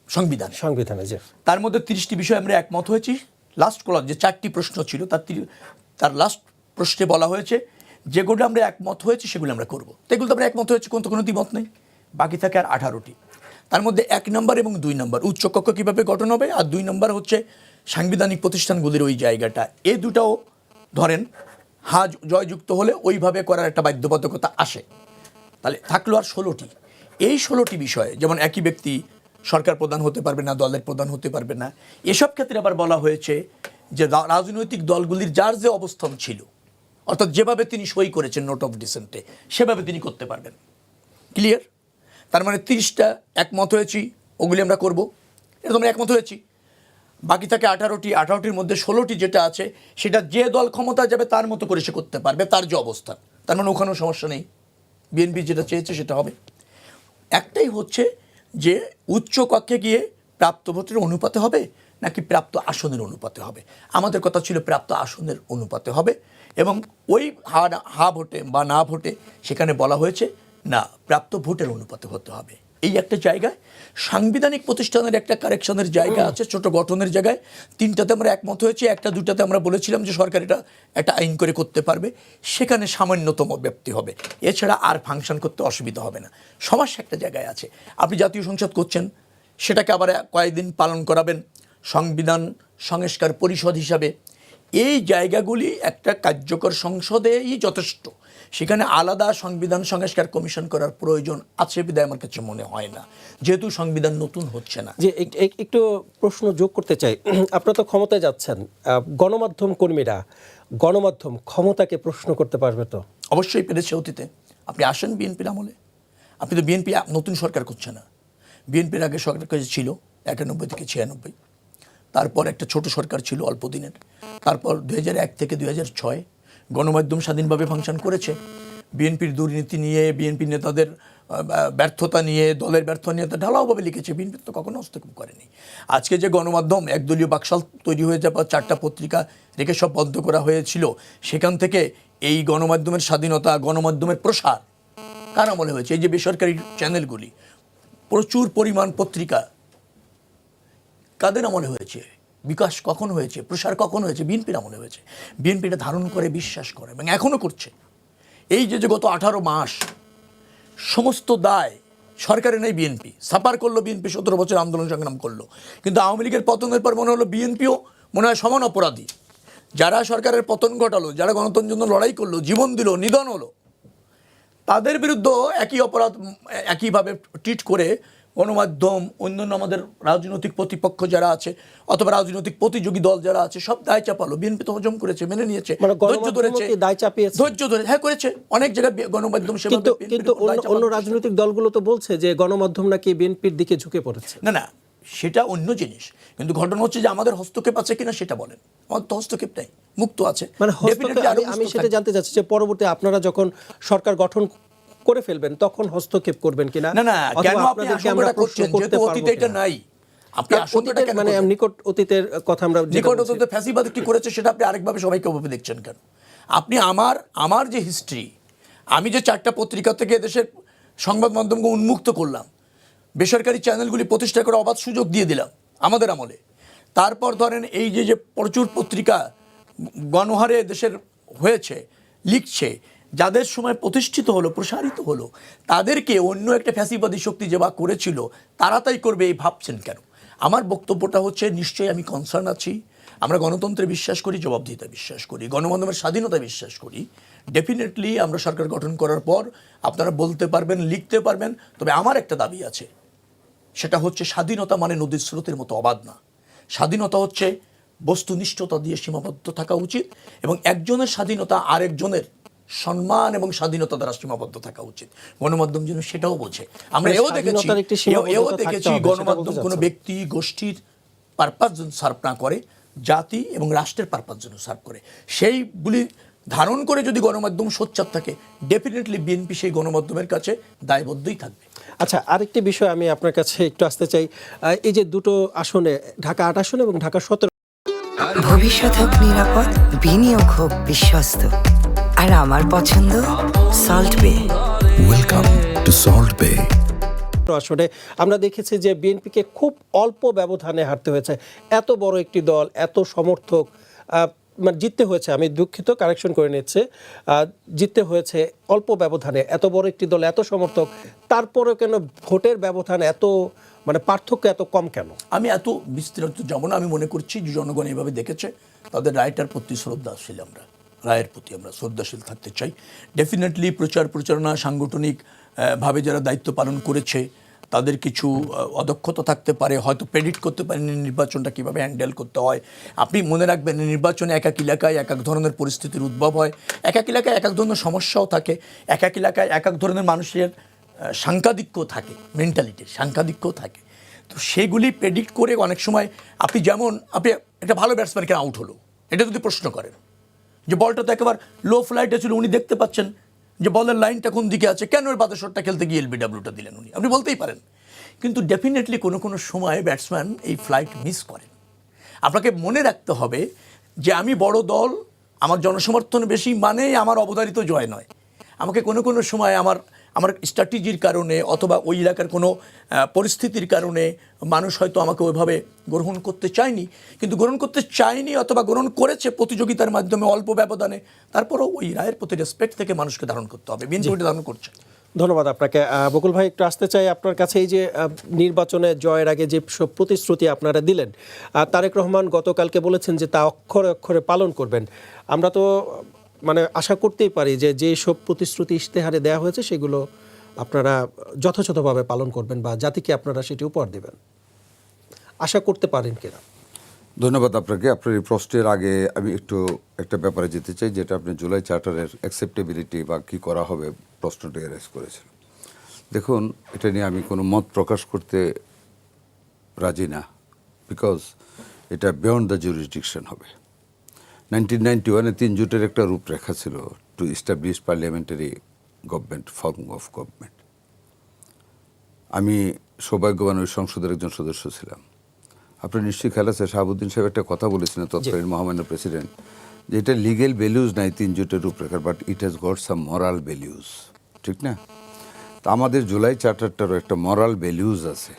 সংবিধানে যে তার মধ্যে 30টি বিষয়ে আমরা একমত হয়েছি। লাস্ট ক্লজ যে 4টি প্রশ্ন ছিল তার লাস্ট প্রশ্নে বলা হয়েছে যেগুলো আমরা একমত হয়েছি সেগুলো আমরা করব। এগুলো তো আমরা একমত হয়েছি, কোনো দ্বিমত নেই। বাকি থাকে আর 18টি। তার মধ্যে 1 নম্বর এবং 2 নম্বর উচ্চকক্ষ কীভাবে গঠন হবে, আর 2 নম্বর হচ্ছে সাংবিধানিক প্রতিষ্ঠানগুলির ওই জায়গাটা। এই দুটাও ধরেন জয়যুক্ত হলে ওইভাবে করার একটা বাধ্যবাধকতা আসে। তাহলে থাকলো আর 16টি। এই 16টি বিষয়ে যেমন একই ব্যক্তি সরকার প্রধান হতে পারবে না, দলের প্রধান হতে পারবে না। এসব ক্ষেত্রে আবার বলা হয়েছে যে রাজনৈতিক দলগুলির যার যে অবস্থান ছিল, অর্থাৎ যেভাবে তিনি সই করেছেন নোট অফ ডিসেন্টে, সেভাবে তিনি করতে পারবেন। ক্লিয়ার? তার মানে 30টা একমত হয়েছি, ওগুলি আমরা করব, এটা আমরা একমত হয়েছি। বাকি থাকে 18টির মধ্যে 16টি যেটা আছে সেটা যে দল ক্ষমতা যাবে তার মতো করে সে করতে পারবে, তার যে অবস্থান। তার মানে ওখানেও সমস্যা নেই, বিএনপি যেটা চেয়েছে সেটা হবে। একটাই হচ্ছে যে উচ্চ কক্ষে গিয়ে প্রাপ্ত ভোটের অনুপাতে হবে নাকি প্রাপ্ত আসনের অনুপাতে হবে। আমাদের কথা ছিল প্রাপ্ত আসনের অনুপাতে হবে, এবং ওই হা ভোটে বা না ভোটে সেখানে বলা হয়েছে না, প্রাপ্ত ভোটের অনুপাতে হতে হবে। এই একটা জায়গায় সাংবিধানিক প্রতিষ্ঠানের একটা কারেকশনের জায়গা আছে, ছোট গঠনের জায়গায় 3টাতে আমরা একমত হয়েছি। 1-2টাতে আমরা বলেছিলাম যে সরকার এটা একটা আইন করে করতে পারবে, সেখানে সামান্যতম ব্যাপ্তি হবে, এছাড়া আর ফাংশন করতে অসুবিধা হবে না। সমস্যা একটা জায়গায় আছে, আপনি জাতীয় সংসদ করছেন, সেটাকে আবার কয়েকদিন পালন করাবেন সংবিধান সংস্কার পরিষদ হিসাবে। এই জায়গাগুলি একটা কার্যকর সংসদেই যথেষ্ট, সেখানে আলাদা সংবিধান সংস্কার কমিশন করার প্রয়োজন আছে বিধায় আমার কাছে মনে হয় না, যেহেতু সংবিধান নতুন হচ্ছে না। যে একটু প্রশ্ন যোগ করতে চাই, আপনারা তো ক্ষমতায় যাচ্ছেন, গণমাধ্যম কর্মীরা গণমাধ্যম ক্ষমতাকে প্রশ্ন করতে পারবে তো? অবশ্যই পেরেছে অতীতে। আপনি আসেন বিএনপির আমলে, আপনি তো বিএনপি নতুন সরকার করছে না, বিএনপির আগে সরকার কাছে ছিল 91 থেকে 96, তারপর একটা ছোট সরকার ছিল অল্প দিনের, তারপর 2001 থেকে 2006 গণমাধ্যম স্বাধীনভাবে ফাংশন করেছে। বিএনপির দুর্নীতি নিয়ে, বিএনপি নেতাদের ব্যর্থতা নিয়ে, দলের ব্যর্থতা নিয়ে ঢালাওভাবে লিখেছে, বিএনপি তো কখনো হস্তক্ষেপ করেনি। আজকে যে গণমাধ্যম একদলীয় বাকশাল তৈরি হয়ে যাওয়ার পর 4টা পত্রিকা রেখে সব বন্ধ করা হয়েছিল, সেখান থেকে এই গণমাধ্যমের স্বাধীনতা, গণমাধ্যমের প্রসার কার আমলে হয়েছে? এই যে বেসরকারি চ্যানেলগুলি, প্রচুর পরিমাণ পত্রিকা কাদের আমলে হয়েছে? বিকাশ কখন হয়েছে, প্রসার কখন হয়েছে? বিএনপির আমলে হয়েছে। বিএনপি এটা ধারণ করে, বিশ্বাস করে এবং এখনও করছে। এই যে গত 18 মাস সমস্ত দায় সরকারে নেই, বিএনপি সাফার করলো, বিএনপি 17 বছর আন্দোলন সংগ্রাম করলো, কিন্তু আওয়ামী লীগের পতনের পর মনে হলো বিএনপিও মনে হয় সমান অপরাধী। যারা সরকারের পতন ঘটালো, যারা গণতন্ত্রের জন্য লড়াই করলো, জীবন দিল, নিধন হলো, তাদের বিরুদ্ধে একই অপরাধ একইভাবে ট্রিট করে গণমাধ্যম, অন্যান্য আমাদের রাজনৈতিক প্রতিপক্ষ যারা আছে অথবা রাজনৈতিক প্রতিযোগী দল যারা আছে সব দায় চাপালো। বিএনপি তো হজম করেছে, মেনে নিয়েছে, ধৈর্য ধরেছে, দায় চাপিয়েছে, ধৈর্য ধরে হ্যাঁ করেছে। অনেক জায়গায় গণমাধ্যম সেভাবে, কিন্তু অন্য রাজনৈতিক দলগুলো তো বলছে যে গণমাধ্যম নাকি বিএনপির দিকে ঝুঁকে পড়েছে। না, সেটা অন্য জিনিস, কিন্তু ঘটনা হচ্ছে যে আমাদের হস্তক্ষেপ আছে কিনা সেটা বলেন। আমাদের তো হস্তক্ষেপ নেই, মুক্ত আছে। মানে আমি সেটা জানতে চাচ্ছি যে পরবর্তী আপনারা যখন সরকার গঠন করে ফেলবেন তখন হস্তক্ষেপ করবেন কিনা? না, কেন আপনি আশঙ্কাটা করছেন? যেহেতু অতীতে এটা নাই, আপনি আশঙ্কাটা কেন? মানে নিকট অতীতের কথা আমরা, নিকট অতীতে ফ্যাসিবাদ কি করেছে সেটা আপনি আরেকভাবে সবাইকে ওভাবে দেখছেন কেন? আপনি আমার যে হিস্ট্রি, আমি যে 4টা পত্রিকা থেকে দেশের সংবাদ মাধ্যমকে উন্মুক্ত করলাম, বেসরকারি চ্যানেলগুলি প্রতিষ্ঠা করে অবাধ সুযোগ দিয়ে দিলাম আমাদের আমলে, তারপর ধরেন এই যে প্রচুর পত্রিকা গণহারে দেশের হয়েছে, লিখছে, যাদের সময় প্রতিষ্ঠিত হলো, প্রসারিত হলো, তাদেরকে অন্য একটা ফ্যাসিবাদী শক্তি যে বা করেছিল তারা তাই করবে এই ভাবছেন কেন? আমার বক্তব্যটা হচ্ছে, নিশ্চয়ই আমি কনসার্ন আছি, আমরা গণতন্ত্রে বিশ্বাস করি, জবাবদিহিতা বিশ্বাস করি, গণমাধ্যমের স্বাধীনতা বিশ্বাস করি। ডেফিনেটলি আমরা সরকার গঠন করার পর আপনারা বলতে পারবেন, লিখতে পারবেন, তবে আমার একটা দাবি আছে, সেটা হচ্ছে স্বাধীনতা মানে নদীর স্রোতের মতো অবাধ না। স্বাধীনতা হচ্ছে বস্তুনিষ্ঠতা দিয়ে সীমাবদ্ধ থাকা উচিত, এবং একজনের স্বাধীনতা আরেকজনের সম্মান এবং স্বাধীনতা দ্বারা সীমাবদ্ধ থাকা উচিত। গণমাধ্যম যেন সেটাও বোঝে। আমরা এও দেখেছি গণমাধ্যম কোনো ব্যক্তি গোষ্ঠীর পারপাস যেন সার্ভ না করে, জাতি এবং রাষ্ট্রের পারপাস যেন সার্ভ করে, সেইগুলি ধারণ করে যদি গণমাধ্যম সোচ্চার থাকে, ডেফিনেটলি বিএনপি সেই গণমাধ্যমের কাছে দায়বদ্ধই থাকবে। আচ্ছা, আরেকটি বিষয় আমি আপনার কাছে একটু আসতে চাই। এই যে দুটো আসনে, ঢাকা 8 আসনে এবং ঢাকা 17 ভবিষ্যৎ হোক নিরাপদ, বিনিয়োগ হোক বিশ্বস্ত, আর আমার পছন্দ সল্ট বে। Welcome to Salt Bay. আসলে আমরা দেখেছি যে বিএনপিকে খুব অল্প ব্যবধানে হারতে হয়েছে। এত বড় একটি দল, এত সমর্থক, মানে জিততে হয়েছে, আমি দুঃখিত, কারেকশন করে নিচ্ছে, জিততে হয়েছে অল্প ব্যবধানে, এত বড় একটি দল, এত সমর্থক, তারপরেও কেন ভোটের ব্যবধান এত, মানে পার্থক্য এত কম কেন? আমি এত বিস্তারিত যাব না। আমি মনে করছি যে জনগণ এইভাবে দেখেছে, তাদের রায়টার প্রতি শ্রদ্ধাশীল, আমরা রায়ের প্রতি আমরা শ্রদ্ধাশীল থাকতে চাই। ডেফিনেটলি প্রচার প্রচারণা সাংগঠনিক ভাবে যারা দায়িত্ব পালন করেছে তাদের কিছু অদক্ষতা থাকতে পারে, হয়তো প্রেডিক্ট করতে পারেন নির্বাচনটা কীভাবে হ্যান্ডেল করতে হয়। আপনি মনে রাখবেন নির্বাচনে এক এক এলাকায় এক এক ধরনের পরিস্থিতির উদ্ভব হয়, এক এক এলাকায় এক এক ধরনের সমস্যাও থাকে, এক এক এলাকায় এক এক ধরনের মানুষের সাংঘাতিক্য থাকে, মেন্টালিটির সাংঘাতিক্য থাকে। তো সেগুলি প্রেডিক্ট করে অনেক সময় আপনি একটা ভালো ব্যাটসম্যান কেন আউট হলো, এটা যদি প্রশ্ন করেন, যে বলটা তো একেবারে লো ফ্লাইটে ছিল, উনি দেখতে পাচ্ছেন যে বলের লাইনটা কোন দিকে আছে, কেন এর বাদে শটটা খেলতে গিয়ে এলবিডব্লিউটা দিলেন উনি, আপনি বলতেই পারেন। কিন্তু ডেফিনেটলি কোনো কোনো সময় ব্যাটসম্যান এই ফ্লাইট মিস করেন। আপনাকে মনে রাখতে হবে যে আমি বড় দল, আমার জনসমর্থন বেশি মানে আমার অবধারিত জয় নয়। আমাকে কোনো কোনো সময় আমার স্ট্র্যাটেজির কারণে অথবা ওই এলাকার কোনো পরিস্থিতির কারণে মানুষ হয়তো আমাকে ওইভাবে গ্রহণ করতে চায়নি, কিন্তু গ্রহণ করতে চায়নি অথবা গ্রহণ করেছে প্রতিযোগিতার মাধ্যমে অল্প ব্যবধানে, তারপরেও ওই রায়ের প্রতি রেসপেক্ট থেকে মানুষকে ধারণ করতে হবে। বিএনপি ধারণ করছে। ধন্যবাদ আপনাকে। বকুল ভাই, একটু আসতে চাই আপনার কাছে। এই যে নির্বাচনে জয়ের আগে যে সব প্রতিশ্রুতি আপনারা দিলেন, তারেক রহমান গতকালকে বলেছেন যে তা অক্ষরে অক্ষরে পালন করবেন। আমরা তো মানে আশা করতেই পারি যে যেসব প্রতিশ্রুতি ইশতেহারে দেওয়া হয়েছে সেগুলো আপনারা যথাযথভাবে পালন করবেন বা জাতিকে আপনারা সেটি উপহার দেবেন, আশা করতে পারেন কিনা? ধন্যবাদ আপনাকে। আপনার এই প্রশ্নের আগে আমি একটা ব্যাপারে যেতে চাই, যেটা আপনি জুলাই চার্টারের অ্যাকসেপ্টেবিলিটি বা কী করা হবে প্রশ্নটি রেজ করেছেন। দেখুন, এটা নিয়ে আমি কোনো মত প্রকাশ করতে রাজি না, বিকজ এটা বিয়ন্ড দ্য জুরিসডিকশন হবে। 1991-এ 3 জোটের একটা রূপরেখা ছিল, two establish parliamentary government, form of government. আমি সৌভাগ্যবান ওই সংসদের একজন সদস্য ছিলাম। আপনার নিশ্চয়ই খেয়াল আছে, শাহাবুদ্দিন সাহেব একটা কথা বলেছিলেন, তৎকালীন মহামান্য প্রেসিডেন্ট, যে এটা লিগেল ভ্যালিউজ নাই 3 জোটের রূপরেখার, but it has got some moral values, ঠিক না? তা আমাদের জুলাই চার্টারটারও একটা মরাল ভ্যালিউজ আছে।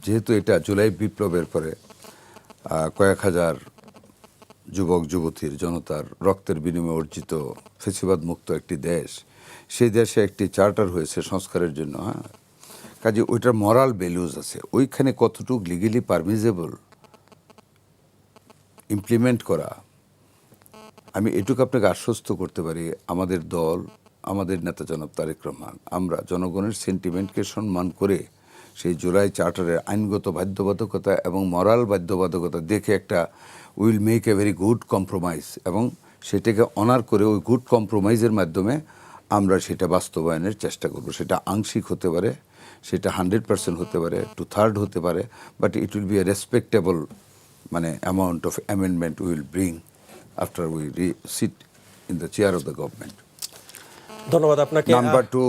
যেহেতু এটা জুলাই বিপ্লবের পরে কয়েক হাজার যুবক যুবতীর জনতার রক্তের বিনিময়ে অর্জিত ফেসিবাদ মুক্ত একটি দেশ, সেই দেশে একটি চার্টার হয়েছে সংস্কারের জন্য। কাজে ওইটার মরাল ভ্যালুজ আছে। ওইখানে কতটুকু লিগেলি পারমিজেবল ইমপ্লিমেন্ট করা, আমি এটুকু আপনাকে আশ্বস্ত করতে পারি, আমাদের দল, আমাদের নেতা জনাব তারেক রহমান, আমরা জনগণের সেন্টিমেন্টকে সম্মান করে সেই জুলাই চার্টারের আইনগত বাধ্যবাধকতা এবং মরাল বাধ্যবাধকতা দেখে একটা will make a very good compromise, এবং সেটাকে অনার করে ওই গুড কম্প্রোমাইজের মাধ্যমে আমরা সেটা বাস্তবায়নের চেষ্টা করব। সেটা আংশিক হতে পারে, সেটা 100% হতে পারে, 2/3 হতে পারে, but it will be a respectable মানে amount of amendment will bring after we sit in the chair of the government. ধন্যবাদ আপনাকে। নাম্বার 2,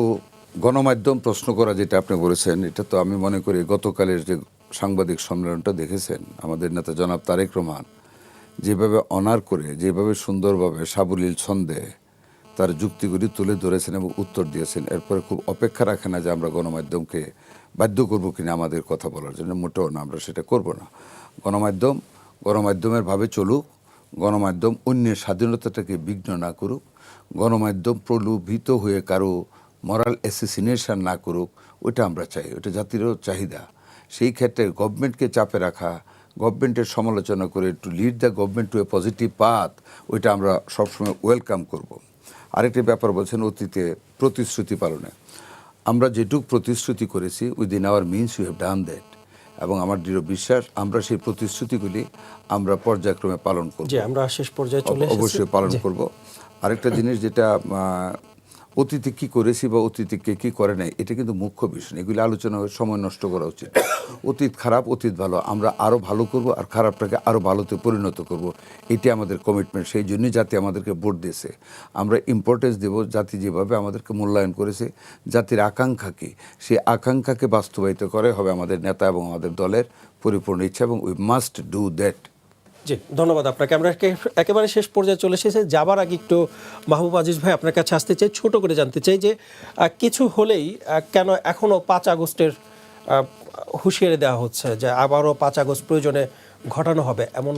গণমাধ্যম প্রশ্ন করা, যেটা আপনি বলেছেন, এটা তো আমি মনে করি গতকালের যে সাংবাদিক সম্মেলনটা দেখেছেন, আমাদের নেতা জনাব তারেক রহমান যেভাবে অনার করে, যেভাবে সুন্দরভাবে সাবলীল ছন্দে তার যুক্তিগুলি তুলে ধরেছেন এবং উত্তর দিয়েছেন, এরপরে খুব অপেক্ষা রাখে না যে আমরা গণমাধ্যমকে বাধ্য করবো কিনা আমাদের কথা বলার জন্য। মোটেও না, আমরা সেটা করব না। গণমাধ্যমের ভাবে চলুক, গণমাধ্যম অন্যের স্বাধীনতাটাকে বিঘ্ন না করুক, গণমাধ্যম প্রলোভিত হয়ে কারো মরাল অ্যাসেসিনেশন না করুক, ওইটা আমরা চাই, ওটা জাতিরও চাহিদা। সেই ক্ষেত্রে গভর্নমেন্টকে চাপে রাখা, গভর্নমেন্টের সমালোচনা করে to lead the government to A positive path, ওইটা আমরা সবসময় ওয়েলকাম করব। আরেকটি ব্যাপার বলছেন অতীতে প্রতিশ্রুতি পালনে, আমরা যেটুক প্রতিশ্রুতি করেছি within hour means we have done that, এবং আমার দৃঢ় বিশ্বাস আমরা সেই প্রতিশ্রুতিগুলি আমরা পর্যায়ক্রমে পালন করব। আমরা শেষ পর্যায়ে চলে এসেছি, অবশ্যই পালন করব। আরেকটা জিনিস, যেটা অতীতে কি করেছি বা অতীতে কে কী করে নাই, এটা কিন্তু মুখ্য বিষয়, এগুলি আলোচনা হয়ে সময় নষ্ট করা উচিত। অতীত খারাপ, অতীত ভালো, আমরা আরও ভালো করব আর খারাপটাকে আরও ভালোতে পরিণত করব, এটি আমাদের কমিটমেন্ট। সেই জন্যই জাতি আমাদেরকে ভোট দিয়েছে। আমরা ইম্পর্টেন্স দেব, জাতি যেভাবে আমাদেরকে মূল্যায়ন করেছে, জাতির আকাঙ্ক্ষা কী, সেই আকাঙ্ক্ষাকে বাস্তবায়িত করে হবে আমাদের নেতা এবং আমাদের দলের পরিপূর্ণ ইচ্ছা, এবং উই মাস্ট ডু দ্যাট জি, ধন্যবাদ আপনাকে। আমরা একেবারে শেষ পর্যায়ে চলে এসেছি। যাবার আগে একটু মাহবুব আজিজ ভাই আপনার কাছে আসতে চাই, ছোট করে জানতে চাই যে কিছু হলেই কেন এখনও 5 আগস্টের হুঁশিয়ারি দেওয়া হচ্ছে যে আবারও 5 আগস্ট প্রয়োজনে ঘটানো হবে, এমন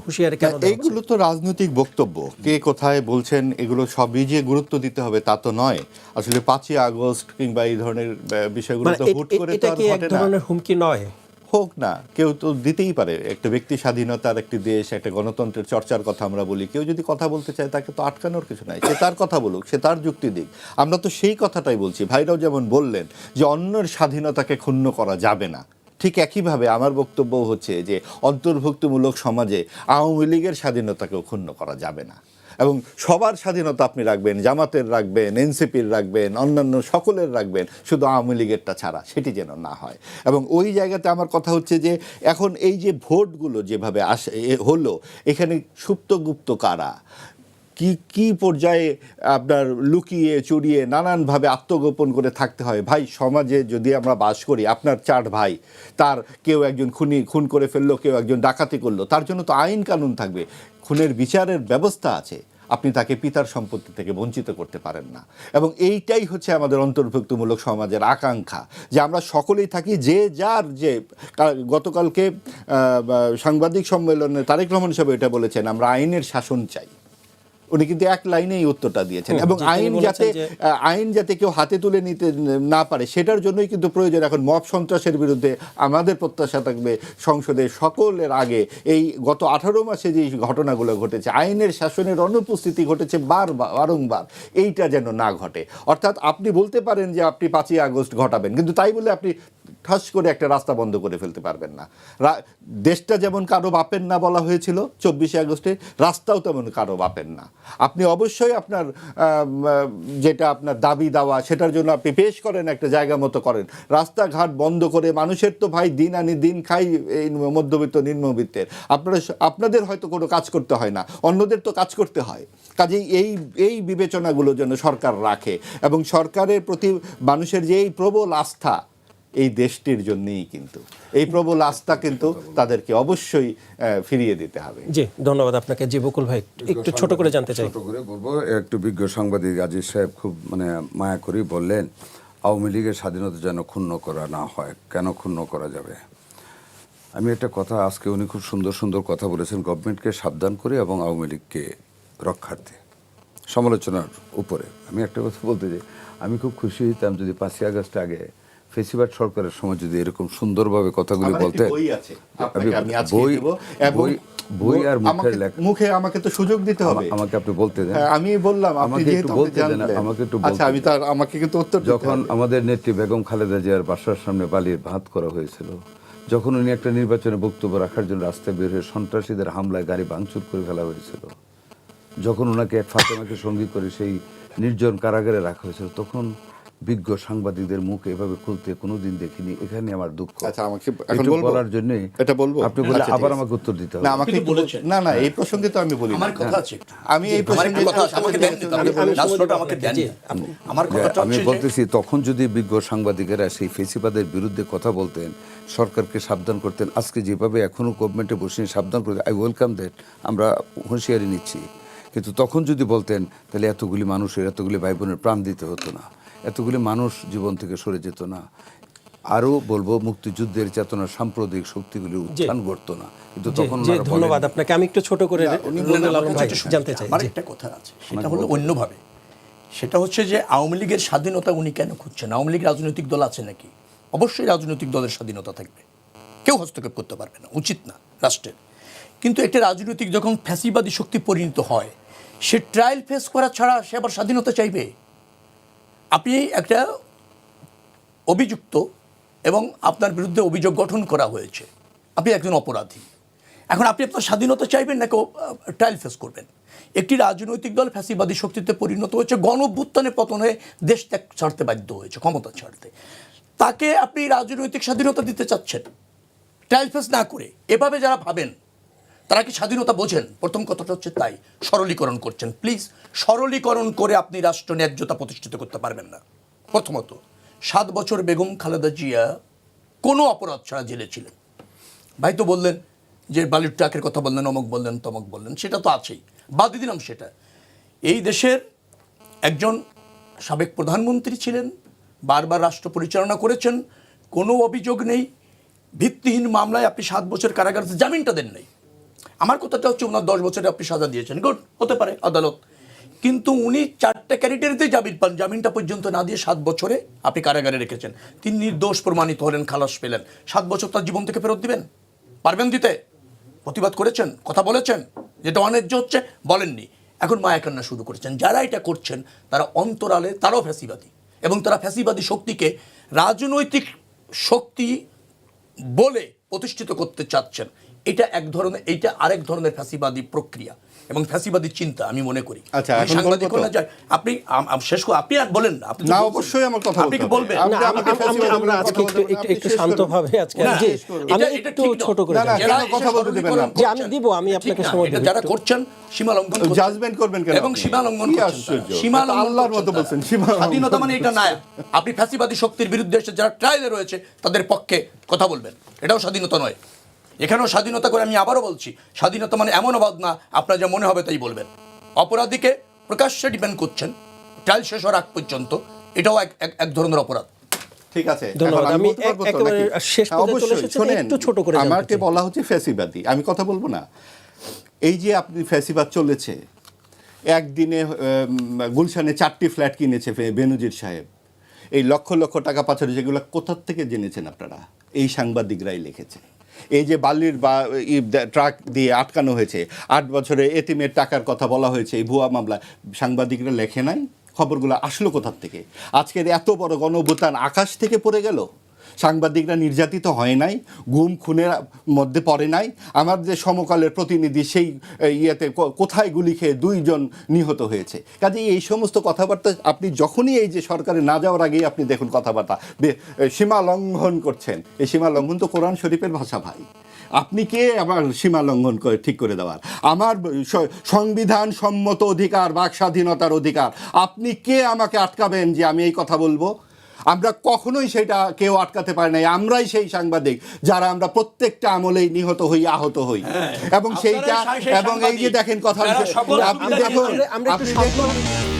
হুঁশিয়ারি কেন দেওয়া হচ্ছে? এইগুলো তো রাজনৈতিক বক্তব্য, কে কোথায় বলছেন এগুলো সবই যে গুরুত্ব দিতে হবে তা তো নয়। আসলে 5ই আগস্ট কিংবা এই ধরনের বিষয়গুলো মানে তো হুট করে তো এটা আর কি এক ঘটে না। ধরনের হুমকি নয়? হোক না, কেউ তো দিতেই পারে। একটা ব্যক্তি স্বাধীনতার একটি দেশ, একটা গণতন্ত্রের চর্চার কথা আমরা বলি, কেউ যদি কথা বলতে চায় তাকে তো আটকানোর কিছু নাই, সে তার কথা বলুক, সে তার যুক্তি দিক। আমরা তো সেই কথাটাই বলছি। ভাইরাও যেমন বললেন যে অন্যের স্বাধীনতাকে ক্ষুণ্ণ করা যাবে না, ঠিক একইভাবে আমার বক্তব্য হচ্ছে যে অন্তর্ভুক্তিমূলক সমাজে আওয়ামী লীগের স্বাধীনতাকেও ক্ষুণ্ণ করা যাবে না। এবং সবার স্বাধীনতা আপনি রাখবেন, জামাতের রাখবেন, এনসিপির রাখবেন, অন্যান্য সকলের রাখবেন, শুধু আওয়ামী লীগেরটা ছাড়া, সেটি যেন না হয়। এবং ওই জায়গাতে আমার কথা হচ্ছে যে এখন এই যে ভোটগুলো যেভাবে হলো, এখানে সুপ্তগুপ্ত কারা, কি পর্যায়ে আপনার লুকিয়ে চুরিয়ে নানানভাবে আত্মগোপন করে থাকতে হয়। ভাই, সমাজে যদি আমরা বাস করি, আপনার 4 ভাই, তার কেউ একজন খুন করে ফেললো, কেউ একজন ডাকাতি করলো, তার জন্য তো আইন কানুন থাকবে, খুনের বিচারের ব্যবস্থা আছে। আপনি তাকে পিতার সম্পত্তি থেকে বঞ্চিত করতে পারেন না। এবং এইটাই হচ্ছে আমাদের অন্তর্ভুক্তিমূলক সমাজের আকাঙ্ক্ষা, যে আমরা সকলেই থাকি যে যার যে। গতকালকে সাংবাদিক সম্মেলনে তারেক রহমান সাহেব এটা বলেছেন, আমরা আইনের শাসন চাই। উনি কিন্তু এক লাইনেই উত্তরটা দিয়েছেন। এবং আইন যাতে কেউ হাতে তুলে নিতে না পারে, সেটার জন্যই কিন্তু প্রয়োজন। এখন মব সন্ত্রাসের বিরুদ্ধে আমাদের প্রত্যাশা থাকবে সংসদে সকলের আগে এই গত 18 মাসে যে ঘটনাগুলো ঘটেছে, আইনের শাসনের অনুপস্থিতি ঘটেছে বারংবার, এইটা যেন না ঘটে। অর্থাৎ আপনি বলতে পারেন যে আপনি 5ই আগস্ট ঘটাবেন, কিন্তু তাই বলে আপনি ঠাস করে একটা রাস্তা বন্ধ করে ফেলতে পারবেন না। দেশটা যেমন কারো বাপের না বলা হয়েছিল 24শে আগস্টে, রাস্তাও তেমন কারো বাপের না। আপনি অবশ্যই আপনার যেটা আপনার দাবি দাওয়া, সেটার জন্য আপনি পেশ করেন, একটা জায়গা মতো করেন। রাস্তাঘাট বন্ধ করে, মানুষের তো ভাই দিন আনি দিন খাই এই মধ্যবিত্ত নিম্নবিত্তের, আপনাদের হয়তো কোনো কাজ করতে হয় না, অন্যদের তো কাজ করতে হয়। কাজেই এই বিবেচনাগুলো যেন সরকার রাখে, এবং সরকারের প্রতি মানুষের যে এই প্রবল আস্থা, এই দেশটির জন্যই কিন্তু এই প্রবল আস্থা কিন্তু তাদেরকে অবশ্যই ফিরিয়ে দিতে হবে। জি, ধন্যবাদ আপনাকে। জি, বকুল ভাই একটু ছোট করে জানতে চাই। ছোট করে বলবো, একটু বিজ্ঞ সাংবাদিক আজিজ সাহেব খুব মায়া করেই বললেন আওয়ামী লীগের স্বাধীনতা যেন ক্ষুণ্ণ করা না হয়। কেন ক্ষুণ্ণ করা যাবে? আমি একটা কথা, আজকে উনি খুব সুন্দর সুন্দর কথা বলেছেন গভর্নমেন্টকে সাবধান করে এবং আওয়ামী লীগকে রক্ষার্থে সমালোচনার উপরে। আমি একটা কথা বলতে চাই, আমি খুব খুশি হইতাম যদি 5ই আগস্ট আগে ফেসিবাদ সরকারের সময় যদি এরকম সুন্দরভাবে কথাগুলি বলতেন। বই আর মুখে আমাকে তো সুযোগ দিতে হবে। আমাকে আপনি বলতে দেন। আমি বললাম, আমাকে একটু বলতে দেন, আমাকে একটু বলতে। আচ্ছা, আমাকে কিন্তু উত্তর দিতে হবে। যখন আমাদের নেত্রী বেগম খালেদা জিয়ার বাসার সামনে বালির ভাত করা হয়েছিল, যখন উনি একটা নির্বাচনে বক্তব্য রাখার জন্য রাস্তায় বের হয়ে সন্ত্রাসীদের হামলায় গাড়ি ভাঙচুর করে ফেলা হয়েছিল, যখন ওনাকে এক ফাতেমাকে সঙ্গী করে সেই নির্জন কারাগারে রাখা হয়েছিল, তখন বিজ্ঞ সাংবাদিকদের মুখ এভাবে খুলতে কোনোদিন দেখিনি। এখানে আমার দুঃখ। আচ্ছা, আমাকে এখন বলার জন্য এটা বলবো, আপনি বলে আবার আমাকে উত্তর দিতে হবে। না, আমাকে বলেছেন না, এই প্রসঙ্গে তো আমি বলি আমার কথা আছে। আমি এই প্রসঙ্গে আমি বলতেছি, তখন যদি বিজ্ঞ সাংবাদিকেরা সেই ফেসিবাদের বিরুদ্ধে কথা বলতেন, সরকারকে সাবধান করতেন, আজকে যেভাবে এখনো গভর্নমেন্টে বসে সাবধান করতে, আই ওয়েলকাম দ্যাট, আমরা হুঁশিয়ারি নিচ্ছি। কিন্তু তখন যদি বলতেন, তাহলে এতগুলি ভাই বোনের প্রাণ দিতে হতো না, এতগুলি মানুষ জীবন থেকে সরে যেত না। আরো বলবো, মুক্তিযুদ্ধের চেতনা সাম্প্রদায়িক শক্তিগুলি উত্থান ঘটতো না। কিন্তু তখন ধন্যবাদ আপনাকে। আমি একটু ছোট করে জানতে চাই। আমার একটা কথা আছে, সেটা হলো অন্যভাবে। সেটা হচ্ছে যে আওয়ামী লীগের স্বাধীনতা উনি কেন খুঁজছেন? আওয়ামী লীগ রাজনৈতিক দল আছে নাকি? অবশ্যই রাজনৈতিক দলের স্বাধীনতা থাকবে, কেউ হস্তক্ষেপ করতে পারবে না, উচিত না রাষ্ট্রের। কিন্তু একটা রাজনৈতিক যখন ফ্যাসিবাদী শক্তি পরিণত হয়, সে ট্রায়াল ফেস করা ছাড়া সে আবার স্বাধীনতা চাইবে? আপনি একটা অভিযুক্ত এবং আপনার বিরুদ্ধে অভিযোগ গঠন করা হয়েছে, আপনি একজন অপরাধী। এখন আপনি আপনার স্বাধীনতা চাইবেন নাকি ট্রায়াল ফেস করবেন? একটি রাজনৈতিক দল ফ্যাসিবাদী শক্তিতে পরিণত হয়েছে, গণ-অভ্যুত্থানে পতন হয়ে দেশ ত্যাগ ছাড়তে বাধ্য হয়েছে, ক্ষমতা ছাড়তে। তাকে আপনি রাজনৈতিক স্বাধীনতা দিতে চাচ্ছেন ট্রায়াল ফেস না করে? এভাবে যারা ভাবেন তারা কি স্বাধীনতা বোঝেন? প্রথম কথাটা হচ্ছে তাই। সরলীকরণ করছেন। প্লিজ, সরলীকরণ করে আপনি রাষ্ট্র ন্যায্যতা প্রতিষ্ঠিত করতে পারবেন না। প্রথমত, 7 বছর বেগম খালেদা জিয়া কোনো অপরাধ ছাড়া জেলে ছিলেন। ভাই তো বললেন যে বালির ট্রাকের কথা বললেন, অমুক বললেন, তমক বললেন, সেটা তো আছেই, বাদ দিয়ে দিলাম সেটা। এই দেশের একজন সাবেক প্রধানমন্ত্রী ছিলেন, বারবার রাষ্ট্র পরিচালনা করেছেন, কোনো অভিযোগ নেই, ভিত্তিহীন মামলায় আপনি 7 বছর কারাগারে জামিনটা দেন নাই। আমার কথাটা হচ্ছে ওনার 10 বছরে আপনি সাজা দিয়েছেন, গুড, হতে পারে আদালত, কিন্তু উনি 4টা ক্যারেক্টারিতে জামিন পান, জামিনটা পর্যন্ত না দিয়ে 7 বছরে আপনি কারাগারে রেখেছেন। তিনি নির্দোষ প্রমাণিত হলেন, খালাস পেলেন, 7 বছর তার জীবন থেকে ফেরত দিবেন? পারবেন দিতে? প্রতিবাদ করেছেন, কথা বলেছেন, যেটা অন্যায্য হচ্ছে বলেননি, এখন মায়া কান্না শুরু করেছেন। যারা এটা করছেন তারা অন্তরালে তারাও ফ্যাসিবাদী, এবং তারা ফ্যাসিবাদী শক্তিকে রাজনৈতিক শক্তি বলে প্রতিষ্ঠিত করতে চাচ্ছেন। এটা এইটা আরেক ধরনের ফ্যাসিবাদী প্রক্রিয়া এবং ফ্যাসিবাদী চিন্তা আমি মনে করি। আচ্ছা, আমি এখন সাংবাদিক বলবো তো? হলে যাই, আপনি শেষ করে আপনি আর বলেন না, আপনি তো না, বলছেন। অবশ্যই আমার কথা আপনি কি বলতে হবে। বলবেন? আপনি না, আমাকে ফ্যাসিবাদী আমরা বলে আজকে কথা বলতে একটু বলবেন, একটু আপনি শেষ শান্তভাবে করুন। আজকে না, জি, আমি এটা একটু ঠিক নয়। ছোট করে না, না, যাচ্ছি। যারা কেন কথা এসে বলতে দিবেন না? সরলীকরণ যে আমি করছেন, দিব, আমি ঠিক আপনাকে না, সময় এটা দেব যারা একটু। করছেন সীমা লঙ্ঘন করছেন। জাজমেন্ট করবেন কেন এবং আপনি? সীমা লঙ্ঘন কি করছেন আশ্চর্য। তারা। সীমা এটা লঙ্ঘন আল্লাহর করছেন মতো তারা। বলছেন, সীমা লঙ্ঘন স্বাধীনতা মানে এটা করছেন। না, আপনি ফ্যাসিবাদী শক্তির বিরুদ্ধে এসে যারা ট্রায়ালে রয়েছে তাদের পক্ষে কথা বলবেন, এটাও স্বাধীনতা নয়। এখানেও স্বাধীনতা করে, আমি আবারও বলছি, স্বাধীনতা মানে এমন অবাধ না আপনার যা মনে হবে তাই বলবেন। অপরাধীকে প্রকাশ্যে ডিপেন্ড করছেন ট্রায়াল শেষ হওয়ার আগ পর্যন্ত, এটাও এক ধরনের অপরাধ। ঠিক আছে, ধন্যবাদ। এখন আমি বলতে পারবো তো একেবারে নাকি? শেষ হ্যাঁ, পর্যায়ে চলে অবশ্যই। এসেছি, শোনেন, একটু ছোট করে জানতে আমাকে চাই। বলা হচ্ছে ফ্যাসিবাদী, আমি কথা বলবো না? এই যে আপনি ফ্যাসিবাদ চলেছে, একদিনে গুলশানে 4টি ফ্ল্যাট কিনেছে বেনজির সাহেব, এই লক্ষ লক্ষ টাকা পাচার, যেগুলো কোথার থেকে জেনেছেন আপনারা? এই সাংবাদিকরাই লিখেছে। এই যে বালির ট্রাক দিয়ে আটকানো হয়েছে, 8 বছরে এতিমের টাকার কথা বলা হয়েছে, এই ভুয়া মামলা, সাংবাদিকরা লেখে নাই? খবরগুলো আসলো কোথার থেকে? আজকের এত বড় গণঅভ্যুত্থান আকাশ থেকে পড়ে গেল? সাংবাদিকরা নির্যাতিত হয় নাই? গুম খুনের মধ্যে পড়ে নাই? আমার যে সমকালের প্রতিনিধি সেই ইয়েতে কোথায় গুলি খেয়ে 2 জন নিহত হয়েছে। কাজে এই সমস্ত কথাবার্তা আপনি যখনই এই যে সরকারে না যাওয়ার আগেই আপনি দেখুন কথাবার্তা সীমা লঙ্ঘন করছেন। এই সীমা লঙ্ঘন তো কোরআন শরীফের ভাষা ভাই। আপনি কে আবার সীমা লঙ্ঘন করে ঠিক করে দেওয়ার? আমার সংবিধান সম্মত অধিকার, বাক স্বাধীনতার অধিকার, আপনি কে আমাকে আটকাবেন যে আমি এই কথা বলবো? আমরা কখনোই সেটা কেউ আটকাতে পারি নাই। আমরাই সেই সাংবাদিক যারা আমরা প্রত্যেকটা আমলেই নিহত হই, আহত হই, এবং সেইটা, এবং এই যে দেখেন কথা, আপনি দেখুন, আমরা একটু আপনি শান্ত দেখুন